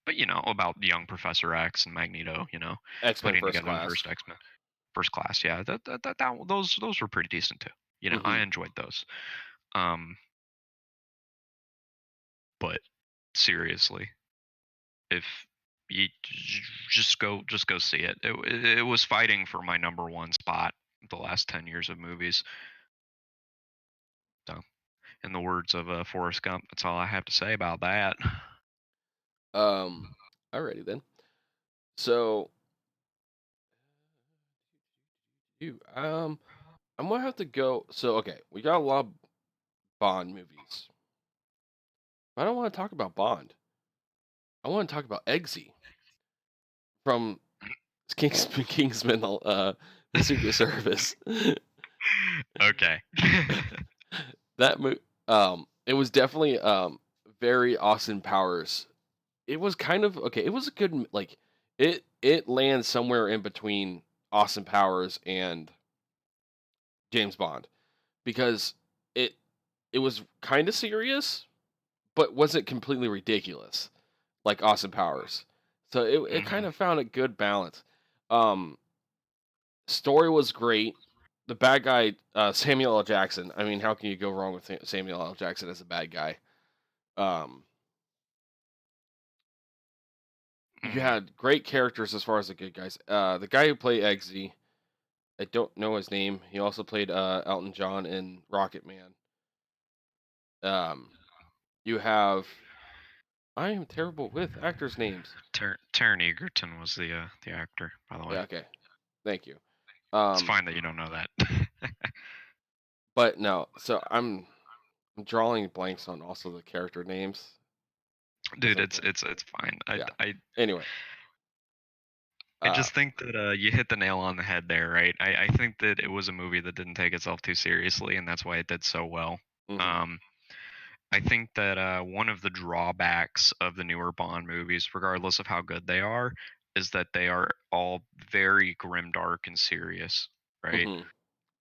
but about the young Professor X and Magneto. X-Men Putting First together the Class. first X-Men, first class. Yeah, those were pretty decent too. I Hmm. enjoyed those. Um, but seriously, if you just go see it. It was fighting for my number one spot the last 10 years of movies. So, in the words of Forrest Gump, that's all I have to say about that. Um, Alrighty then. So you I'm gonna have to go. So okay, we got a lot of Bond movies. I don't want to talk about Bond. I want to talk about Eggsy from Kingsman, the Secret Service. Okay. That it was definitely very Austin Powers. It was kind of okay. It was a good like it lands somewhere in between Austin Powers and James Bond because it it was kind of serious, but wasn't completely ridiculous like Austin Powers. So it kind Hmm. of found a good balance. Um, Story was great. The bad guy, Samuel L. Jackson. I mean, how can you go wrong with Samuel L. Jackson as a bad guy? Um, you Hmm. had great characters as far as the good guys. The guy who played Eggsy, I don't know his name. He also played Elton John in Rocket Man. Um, you have I am terrible with actors' names. Taron Egerton was the actor, by the way. Yeah, okay, thank you. It's Um, fine that you don't know that. but no, so I'm drawing blanks on also the character names because Dude, I'm it's blank. it's it's fine. I Yeah. I Anyway, I uh, just think that you hit the nail on the head there, right? I think that it was a movie that didn't take itself too seriously, and that's why it did so well. mhm, Um, I think that one of the drawbacks of the newer Bond movies, regardless of how good they are, is that they are all very grim, dark, and serious, right? mhm,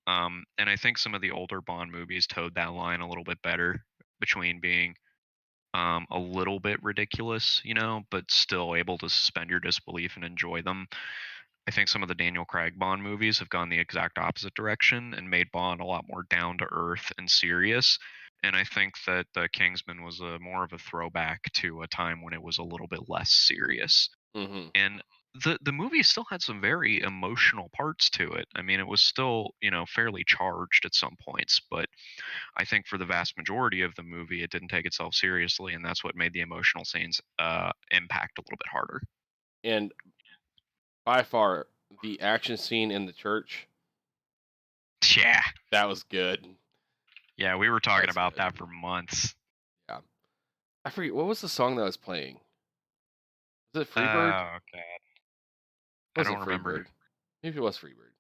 And I think some of the older Bond movies towed that line a little bit better between being a little bit ridiculous, but still able to suspend your disbelief and enjoy them. I think some of the Daniel Craig Bond movies have gone the exact opposite direction and made Bond a lot more down to earth and serious. And I think that Kingsman was more of a throwback to a time when it was a little bit less serious. mhm, And the movie still had some very emotional parts to it. I mean, it was still fairly charged at some points, but I think for the vast majority of the movie, it didn't take itself seriously, and that's what made the emotional scenes impact a little bit harder. and by far the action scene in the church, Yeah, that was good. yeah, we were talking That's about good. that for months. Yeah. I forget what was the song that was playing? Was it Freebird? Oh god, It I wasn't don't remember. Freebird. Maybe it was Freebird.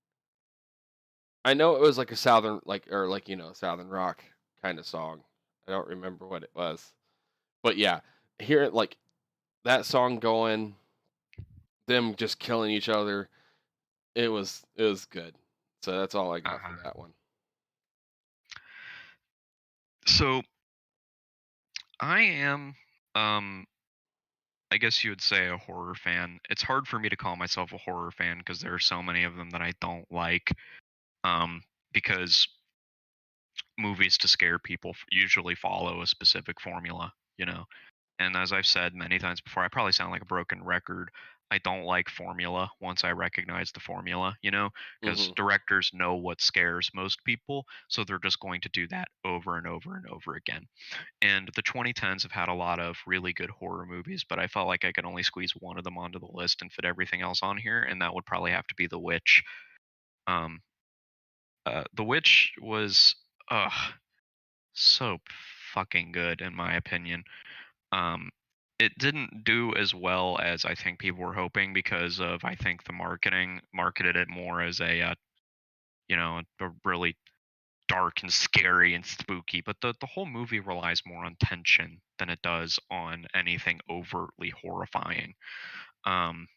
I know it was like a southern or like, southern rock kind of song. I don't remember what it was. But yeah, hearing like that song going, them just killing each other, it was good. So that's all I got for Uh-huh. that one. So I am, um, I guess you would say a horror fan. It's hard for me to call myself a horror fan because there are so many of them that I don't like. Because movies to scare people usually follow a specific formula. And as I've said many times before, I probably sound like a broken record. I don't like formula once I recognize the formula, because Mhm. directors know what scares most people, so they're just going to do that over and over and over again. And the 2010s have had a lot of really good horror movies, but I felt like I could only squeeze one of them onto the list and fit everything else on here, and that would probably have to be The Witch. Um, The Witch was, so fucking good in my opinion. Um, it didn't do as well as I think people were hoping because of I think the marketing marketed it more as a really dark and scary and spooky. But the whole movie relies more on tension than it does on anything overtly horrifying. Um,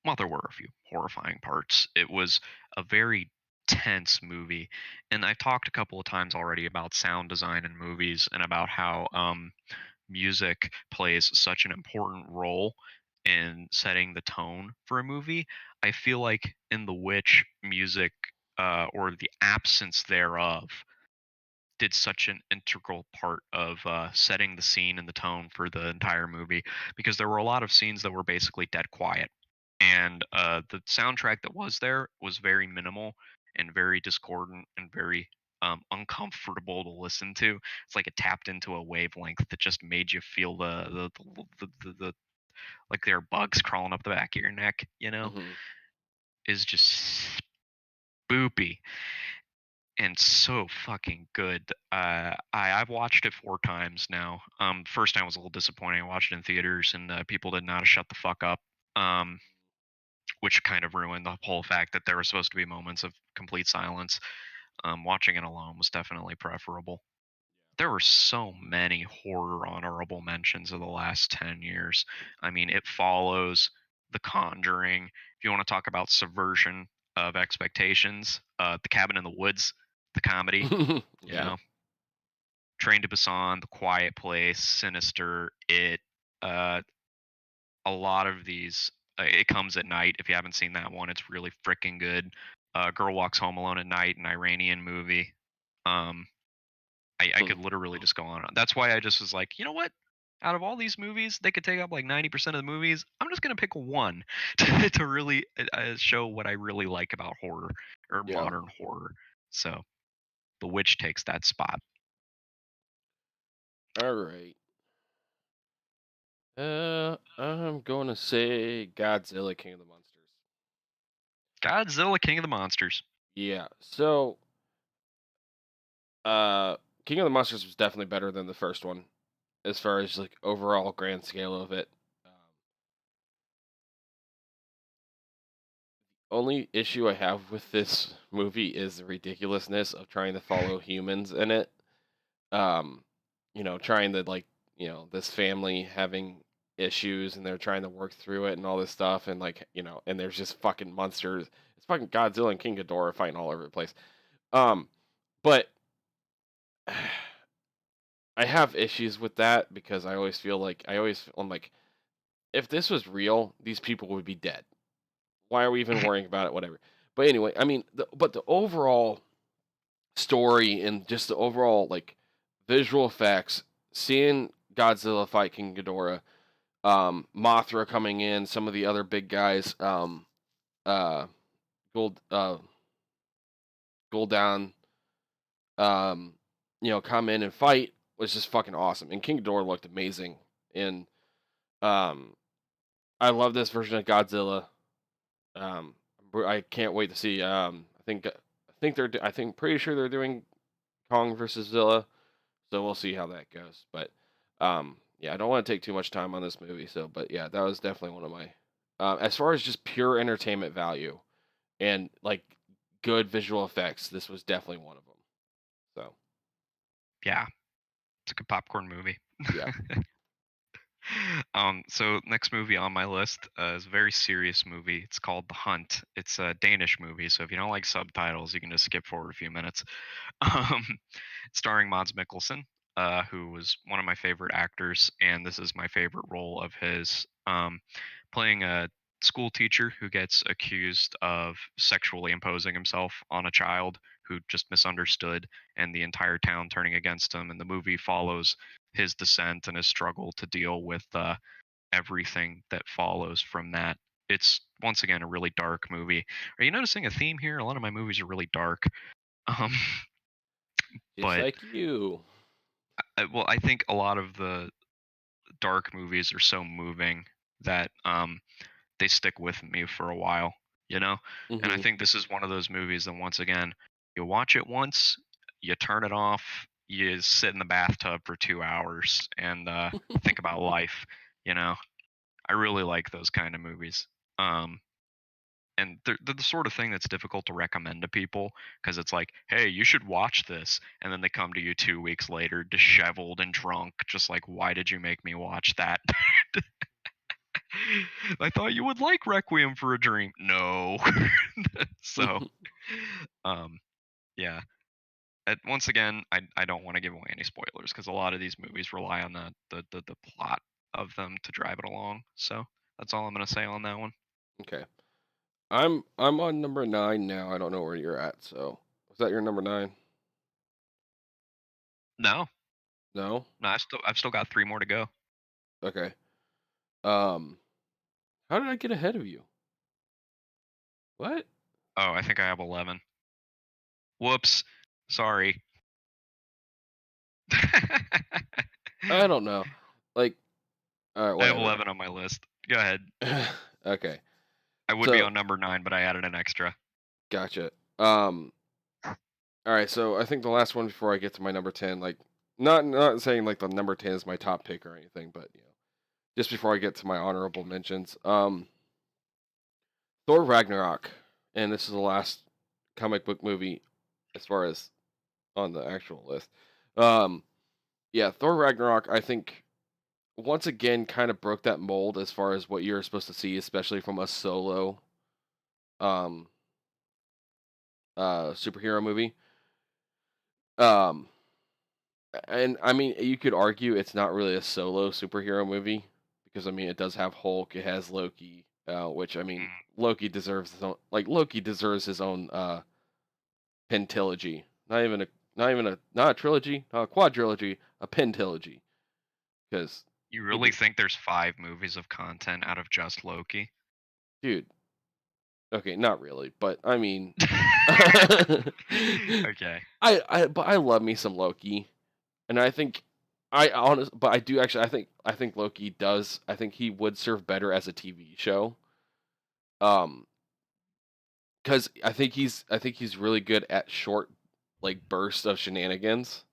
well, there were a few horrifying parts. It was a very tense movie, and I talked a couple of times already about sound design in movies and about how music plays such an important role in setting the tone for a movie. I feel like in The Witch, music or the absence thereof did such an integral part of setting the scene and the tone for the entire movie because there were a lot of scenes that were basically dead quiet. And the soundtrack that was there was very minimal and very discordant and very uncomfortable to listen to. It's like it tapped into a wavelength that just made you feel the like there are bugs crawling up the back of your neck. Hmm. Is just spoopy and so fucking good. I've watched it 4 times now. First time was a little disappointing. I watched it in theaters and people didn't know how to shut the fuck up. Um, which kind of ruined the whole fact that there were supposed to be moments of complete silence. Watching it alone was definitely preferable. There were so many horror honorable mentions of the last 10 years. I mean, It Follows, The Conjuring. If you want to talk about subversion of expectations, The Cabin in the Woods, the comedy, you Yeah. know, Train to Busan, The Quiet Place, Sinister, It. Uh, a lot of these. It Comes at Night. If you haven't seen that one, it's really freaking good. Girl Walks Home Alone at Night, an Iranian movie. Um, I Hmm. could literally just go on. That's why I just was like, you know what? Out of all these movies, they could take up like 90% of the movies. I'm just gonna pick one to really show what I really like about horror or Yeah. modern horror. So, The Witch takes that spot. All right. I'm gonna say Godzilla King of the Monsters. Godzilla, King of the Monsters. Yeah. So, uh, King of the Monsters was definitely better than the first one as far as like overall grand scale of it. Um, Only issue I have with this movie is the ridiculousness of trying to follow humans in it. Um, trying to like, this family having issues and they're trying to work through it and all this stuff and like, and there's just fucking monsters. It's fucking Godzilla and King Ghidorah fighting all over the place. Um, but I have issues with that because I'm like, if this was real, these people would be dead. Why are we even worrying about it? Whatever. But anyway, I mean, but the overall story and just the overall like visual effects, seeing Godzilla fight King Ghidorah, Mothra coming in, some of the other big guys, uh, Gold, Gul'dan, um, come in and fight was just fucking awesome. And King Ghidorah looked amazing. And um, I love this version of Godzilla. Um, I can't wait to see. I think pretty sure they're doing Kong versus Zilla. So we'll see how that goes. But yeah, I don't want to take too much time on this movie. So, but yeah, that was definitely one of my, as far as just pure entertainment value and like good visual effects, this was definitely one of them. So Yeah, it's a good popcorn movie. yeah. So next movie on my list is a very serious movie. It's called The Hunt. It's a Danish movie, so if you don't like subtitles, you can just skip forward a few minutes. Um, Starring Mads Mikkelsen, who was one of my favorite actors, and this is my favorite role of his, playing a school teacher who gets accused of sexually imposing himself on a child who just misunderstood, and the entire town turning against him. And the movie follows his descent and his struggle to deal with everything that follows from that. It's once again a really dark movie. Are you noticing a theme here? A lot of my movies are really dark. Um, Just but like you. well, I think a lot of the dark movies are so moving that they stick with me for a while, you know? And I Hmm. think this is one of those movies that once again, you watch it once, you turn it off, you sit in the bathtub for 2 hours and think about life, you know? I really like those kind of movies. Um, and they're the sort of thing that's difficult to recommend to people because it's like, hey, you should watch this, and then they come to you 2 weeks later, disheveled and drunk, just like, why did you make me watch that? I thought you would like Requiem for a Dream. No. So, um, yeah. Once again, I don't want to give away any spoilers because a lot of these movies rely on the plot of them to drive it along. So that's all I'm gonna say on that one. Okay. I'm on number 9 now. I don't know where you're at, so was that your number 9? No, No? no, I've still got 3 more to go. Okay. Um, how did I get ahead of you? What? Oh, I think I have 11. Whoops. Sorry. I I don't know. Like, alright, have whatever. 11 on my list. Go ahead. Okay. I would be So, on number 9, but I added an extra. gotcha. Alright, so I think the last one before I get to my number 10, like, not saying, like, the number 10 is my top pick or anything, but, just before I get to my honorable mentions, Thor: Ragnarok, and this is the last comic book movie as far as on the actual list. Um, yeah, Thor: Ragnarok, I think once again kind of broke that mold as far as what you're supposed to see, especially from a solo um superhero movie. Um and I mean you could argue it's not really a solo superhero movie because I mean it does have Hulk, it has Loki, which I mean Mm, Loki deserves his own pentilogy. Not a trilogy, not a quadrilogy, a pentilogy. Because you he really did, think there's 5 movies of content out of just Loki? dude. Okay, not really, but I mean, I Okay. but I love me some Loki, and but I do actually I think Loki does I think he would serve better as a TV show. Um, because I think he's really good at short like bursts of shenanigans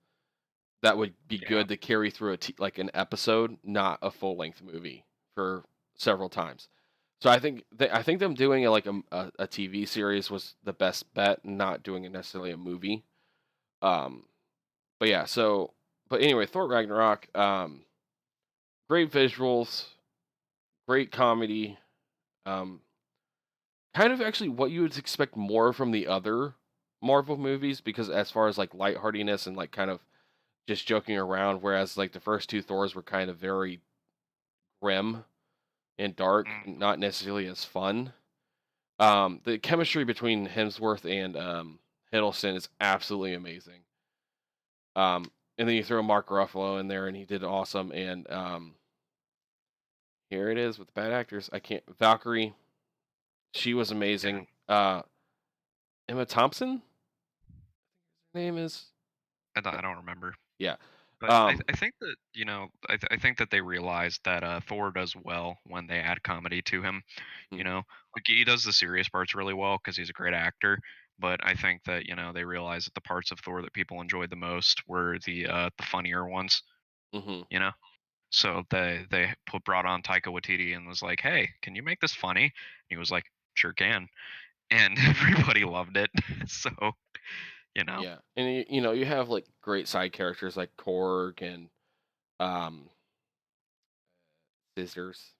that would be Yeah. good to carry through like an episode, not a full length movie for several times. So I think them doing a TV series was the best bet, not doing it necessarily a movie. Um, but yeah, but anyway, Thor Ragnarok, great visuals, great comedy, um, kind of actually what you would expect more from the other Marvel movies because as far as like lightheartedness and like kind of just joking around, whereas like the first two Thors were kind of very grim and dark, Mm, not necessarily as fun. The chemistry between Hemsworth and Hiddleston is absolutely amazing. And then you throw Mark Ruffalo in there, and he did awesome. And here it is with the bad actors. I can't. Valkyrie, she was yeah. amazing. Emma Thompson, her name is. I don't remember. Yeah. But I Um. I think that, I think that they realized that, Thor does well when they add comedy to him, you Mhm, know? Like, he does the serious parts really well because he's a great actor, but I think that, they realized that the parts of Thor that people enjoyed the most were the funnier ones, mhm, you know? So they brought on Taika Waititi and was like, "Hey, can you make this funny?" And he was like, "Sure can." And everybody loved it. So, you know, yeah, and you have like great side characters like Korg and um Scissors.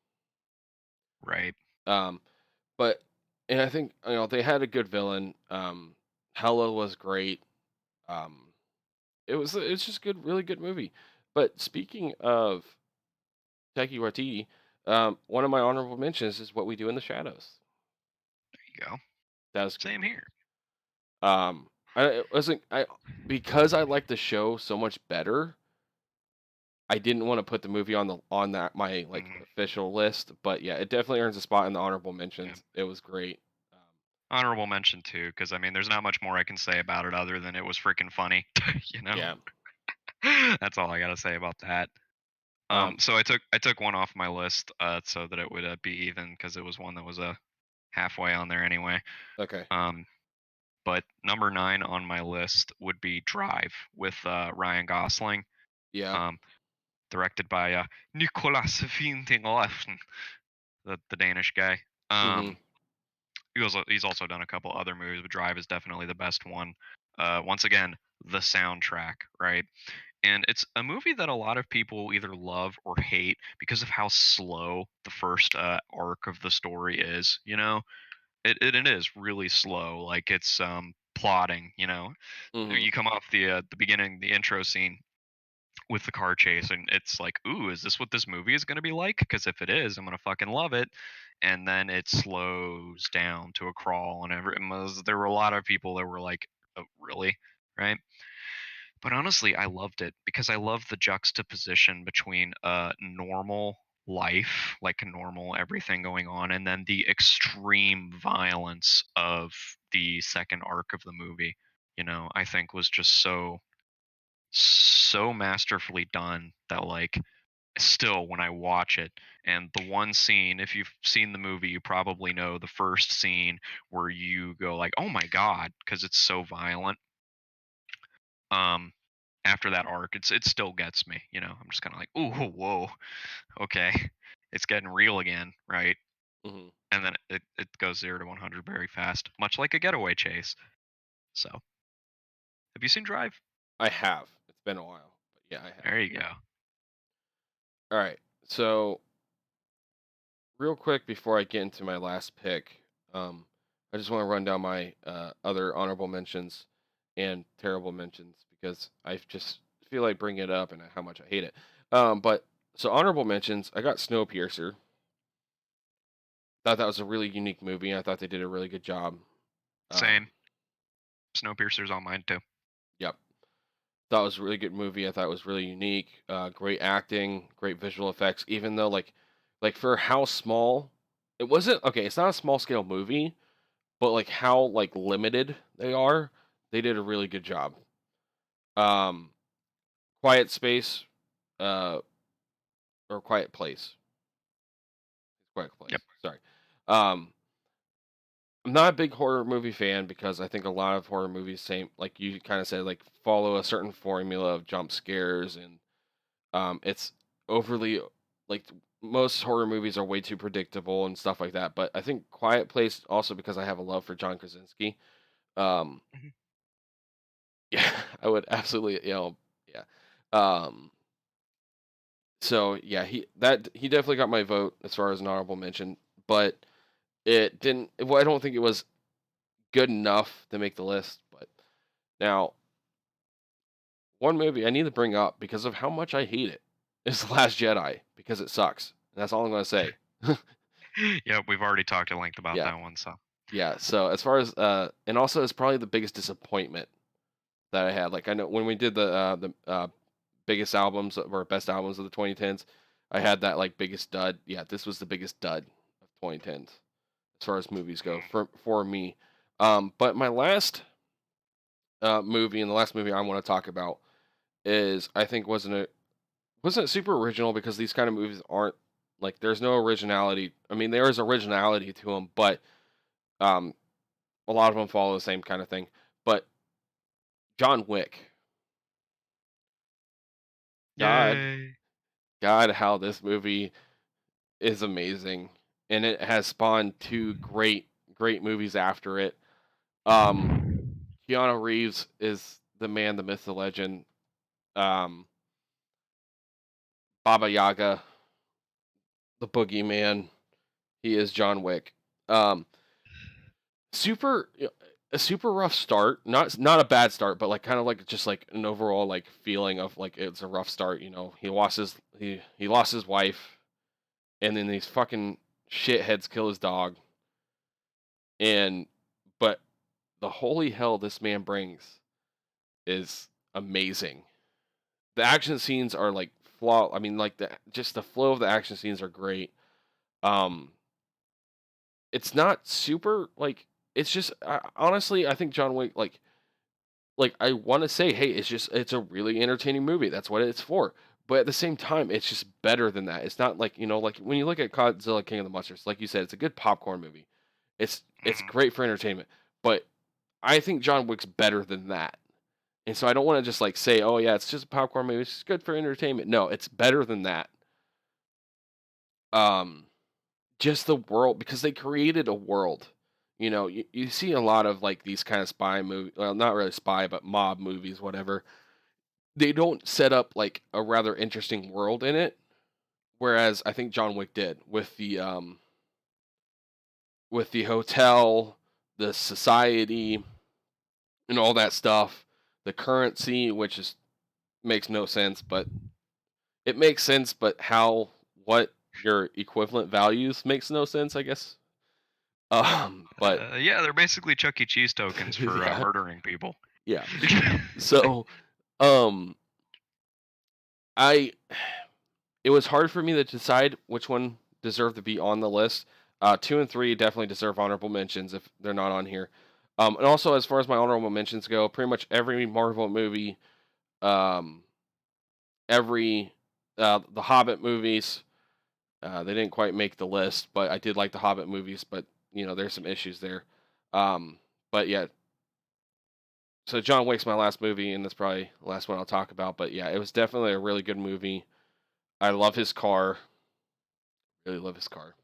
right. Um, but and I think they had a good villain. Hela was great. Um, it's just good, really good movie. But speaking of Taiki Waititi, one of my honorable mentions is What We Do in the Shadows. There you go. That was a good Same movie. here. I it wasn't I because I like the show so much better. I didn't want to put the movie on that my like Mhm. official list, but yeah, it definitely earns a spot in the honorable Yeah. mentions. It was great. Um, Honorable mention too, because I mean, there's not much more I can say about it other than it was freaking funny. you know, yeah. that's all I gotta say about that. Um, So I took one off my list, so that it would be even, because it was one that was halfway on there anyway. okay. Um, but number 9 on my list would be Drive with Ryan Gosling, Yeah. um, directed by Nicolas Winding Refn, the Danish guy. Mhm. Um, he's also done a couple other movies, but Drive is definitely the best one. Once again, the soundtrack, right? And it's a movie that a lot of people either love or hate because of how slow the first arc of the story is. It is really slow. Like it's plotting. Hmm. You come off the beginning, the intro scene with the car chase, and it's like, ooh, is this what this movie is going to be like? Because if it is, I'm going to fucking love it. And then it slows down to a crawl, and there were a lot of people that were like, oh, really, right? But honestly, I loved it because I love the juxtaposition between normal life, like a normal everything going on, and then the extreme violence of the second arc of the movie. I think was just so masterfully done that, like, still when I watch it, and the one scene, if you've seen the movie, you probably know the first scene where you go like, "Oh my god," because it's so violent. Um, After that arc, it still gets me. I'm just kind of like, "Ooh, whoa, okay, it's getting real again," right? Hmm. And then it goes 0 to 100 very fast, much like a getaway chase. So, have you seen Drive? I have. It's been a while, but yeah, I have. There you go. All right. So real quick before I get into my last pick, I just want to run down my other honorable mentions and terrible mentions because I just feel like bringing it up and how much I hate it. But so honorable mentions, I got Snowpiercer. Thought that was a really unique movie. I thought they did a really good job. Same. Um, Snowpiercer's on mine too. yep, thought it was a really good movie. I thought it was really unique. Great acting, great visual effects. Even though like for how small, it wasn't okay. It's not a small scale movie, but like how like limited they are, they did a really good job. Um, Quiet Space, uh, or Quiet Place, Quiet Yep. Place. Sorry. Um, I'm not a big horror movie fan because I think a lot of horror movies, same like you kind of said, like follow a certain formula of jump scares, and it's overly like most horror movies are way too predictable and stuff like that. But I think Quiet Place also because I have a love for John Krasinski. Um, Mhm. yeah, I would absolutely, yeah. Um, so yeah, he definitely got my vote as far as an honorable mention, but it didn't. Well, I don't think it was good enough to make the list. But now, one movie I need to bring up because of how much I hate it is The Last Jedi because it sucks. And that's all I'm gonna say. Yeah, we've already talked at length about Yeah, that one. So yeah. So as far as and also it's probably the biggest disappointment that I had. Like I know when we did the biggest albums or best albums of the 2010s, I had that like biggest dud. Yeah, this was the biggest dud of 2010s as far as movies go mm, for me. But my last movie and the last movie I want to talk about is I think wasn't super original because these kind of movies aren't like there's no originality. I mean there is originality to them, but um, a lot of them follow the same kind of thing. But John Wick, God, yay! God, how this movie is amazing, and it has spawned two great movies after it. Um, Keanu Reeves is the man, the myth, the legend. Um, Baba Yaga, the boogeyman. He is John Wick. Um, super, a super rough start. Not a bad start, but like kind of like just like an overall like feeling of like it's a rough start. He lost his wife, and then these fucking shitheads kill his dog. And but the holy hell this man brings is amazing. The action scenes are like flaw. I mean, like the flow of the action scenes are great. Um, it's not super like it's just honestly, I think John Wick like I want to say, hey, it's a really entertaining movie. That's what it's for. But at the same time, it's just better than that. It's not like like when you look at Godzilla King of the Monsters, like you said, it's a good popcorn movie. It's Mhm. great for entertainment. But I think John Wick's better than that. And so I don't want to just like say, oh yeah, it's just a popcorn movie. It's just good for entertainment. No, it's better than that. Um, just the world because they created a world. you see a lot of like these kind of spy movie, well, not really spy, but mob movies, whatever. They don't set up like a rather interesting world in it, whereas I think John Wick did with the hotel, the society, and all that stuff, the currency, which is makes no sense, but it makes sense, but how what your equivalent values makes no sense, I guess. But Yeah, they're basically Chuck E. Cheese tokens for yeah, murdering people. yeah. So, um, I it was hard for me to decide which one deserved to be on the list. Two and three definitely deserve honorable mentions if they're not on here. And also, as far as my honorable mentions go, pretty much every Marvel movie, um, every the Hobbit movies, they didn't quite make the list, but I did like the Hobbit movies. But there's some issues there. Um, but yeah, so John Wick's my last movie, and that's probably the last one I'll talk about. But yeah, it was definitely a really good movie. I love his car. Really love his car.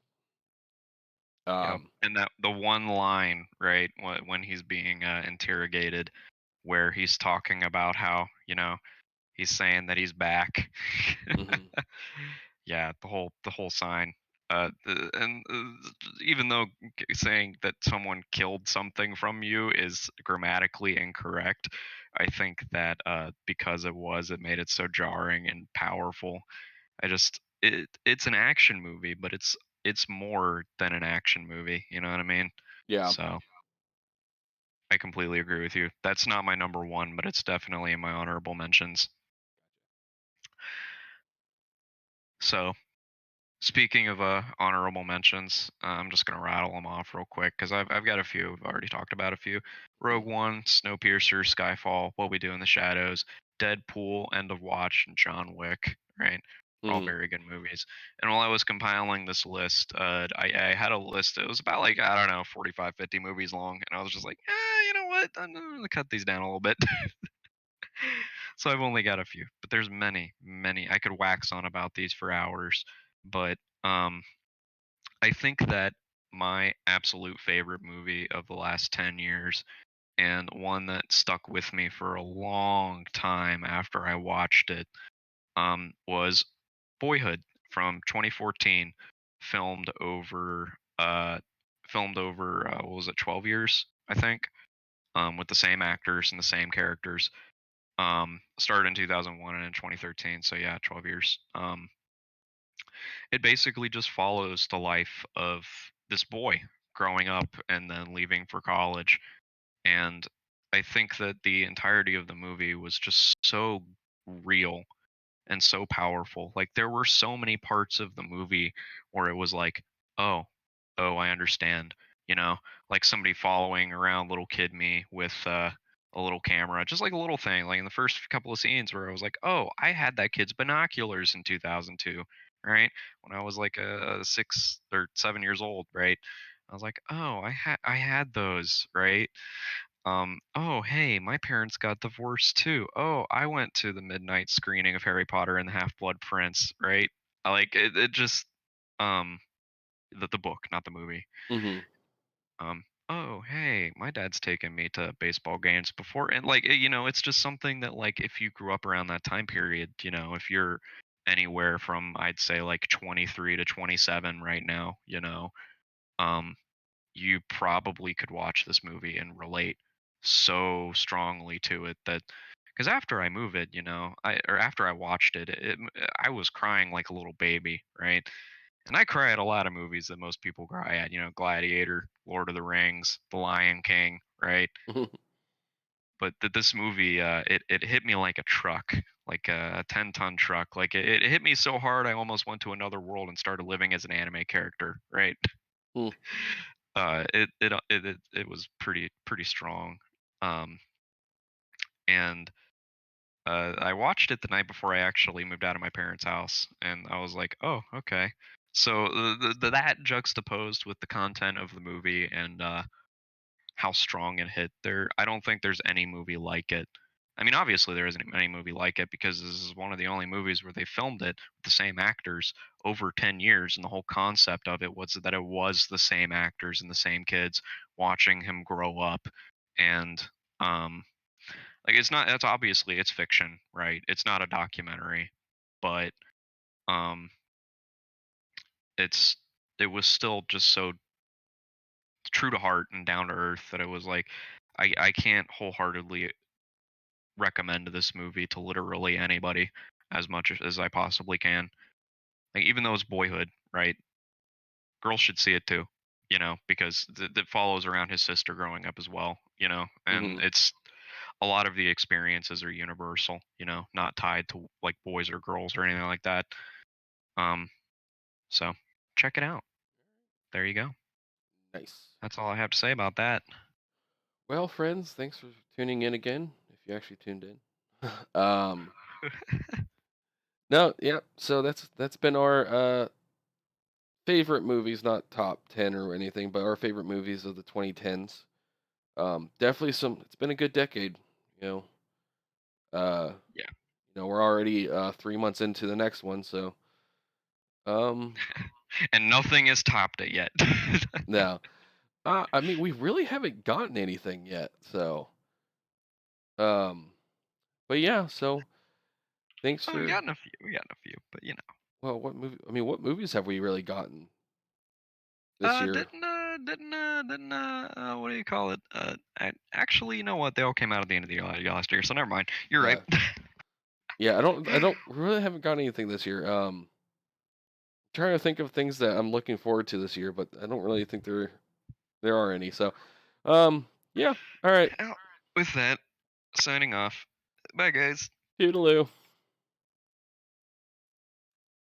Yep. Um, And that the one line, right, when he's being interrogated, where he's talking about how, he's saying that he's back. mhm. Yeah, the whole sign. And even though saying that someone killed something from you is grammatically incorrect, I think that because it made it so jarring and powerful. It's an action movie, but it's more than an action movie. You know what I mean? Yeah, So I completely agree with you. That's not my number one, but it's definitely in my honorable mentions. So speaking of honorable mentions, I'm just gonna rattle them off real quick because I've got a few. I've already talked about a few. Rogue mhm, One, Snowpiercer, Skyfall, What We Do in the Shadows, Deadpool, End of Watch, and John Wick. Right, all mhm, very good movies. And while I was compiling this list, I had a list. It was about like I don't know 45, 50 movies long, and I was just like, you know what? I'm gonna cut these down a little bit. So I've only got a few, but there's many, many. I could wax on about these for hours, but um I think that my absolute favorite movie of the last 10 years and one that stuck with me for a long time after I watched it was Boyhood from 2014, filmed over what was it, 12 years, I think, with the same actors and the same characters. Started in 2001 and in 2013, so yeah, 12 years. It basically just follows the life of this boy growing up and then leaving for college. And I think that the entirety of the movie was just so real and so powerful. Like there were so many parts of the movie where it was like, oh, oh, I understand. You know, like somebody following around little kid me with a little camera, just like a little thing. Like in the first couple of scenes where I was like, oh, I had that kid's binoculars in 2002, right? When I was like 6 or 7 years old, right? I was like, oh, I had those, right? Oh, hey, my parents got divorced too. Oh, I went to the midnight screening of Harry Potter and the Half-Blood Prince, right? I like it just um the book, not the movie. mhm, Oh, hey, my dad's taken me to baseball games before and it's just something that like if you grew up around that time period, if you're anywhere from I'd say like 23 to 27 right now, um you probably could watch this movie and relate so strongly to it that because after I move it, after I watched I was crying like a little baby, right? And I cry at a lot of movies that most people cry at, Gladiator, Lord of the Rings, The Lion King, right? mhm, But this movie, it hit me like a truck, like a 10-ton truck. Like it hit me so hard, I almost went to another world and started living as an anime character, right? mhm, It was pretty strong. Um, and I watched it the night before I actually moved out of my parents' house, and I was like, oh, okay. So that juxtaposed with the content of the movie and how strong it hit, I don't think there's any movie like it I mean, obviously there isn't any movie like it because this is one of the only movies where they filmed it with the same actors over 10 years, and the whole concept of it was that it was the same actors and the same kids watching him grow up. And um like it's not, that's obviously it's fiction, right? It's not a documentary, but um it's it was still just so true to heart and down to earth that it was like I can't wholeheartedly recommend this movie to literally anybody as much as I possibly can. Like even though it's boyhood, right? Girls should see it too, because it follows around his sister growing up as well, and Hmm. it's a lot of the experiences are universal, not tied to like boys or girls or anything like that. Um, so check it out. There you go. Nice. That's all I have to say about that. Well, friends, thanks for tuning in again. If you actually tuned in. um, no, yeah. So that's been our favorite movies, not top 10 or anything, but our favorite movies of the 2010s. Definitely some. It's been a good decade. You know. Uh, Yeah. we're already 3 months into the next one, so um, And nothing has topped it yet. now, I mean, we really haven't gotten anything yet. So, um, but yeah. So thanks Oh, we for. gotten a few. We gotten a few, but Well, what movie? I mean, what movies have we really gotten this year? what do you call it? Actually, you know what? They all came out at the end of the year last year, so never mind. You're right. Yeah. Yeah, I don't really haven't got anything this year. Trying to think of things that I'm looking forward to this year, but I don't really think there are any. So, yeah. All right. Well, with that, signing off. Bye, guys. Toodaloo.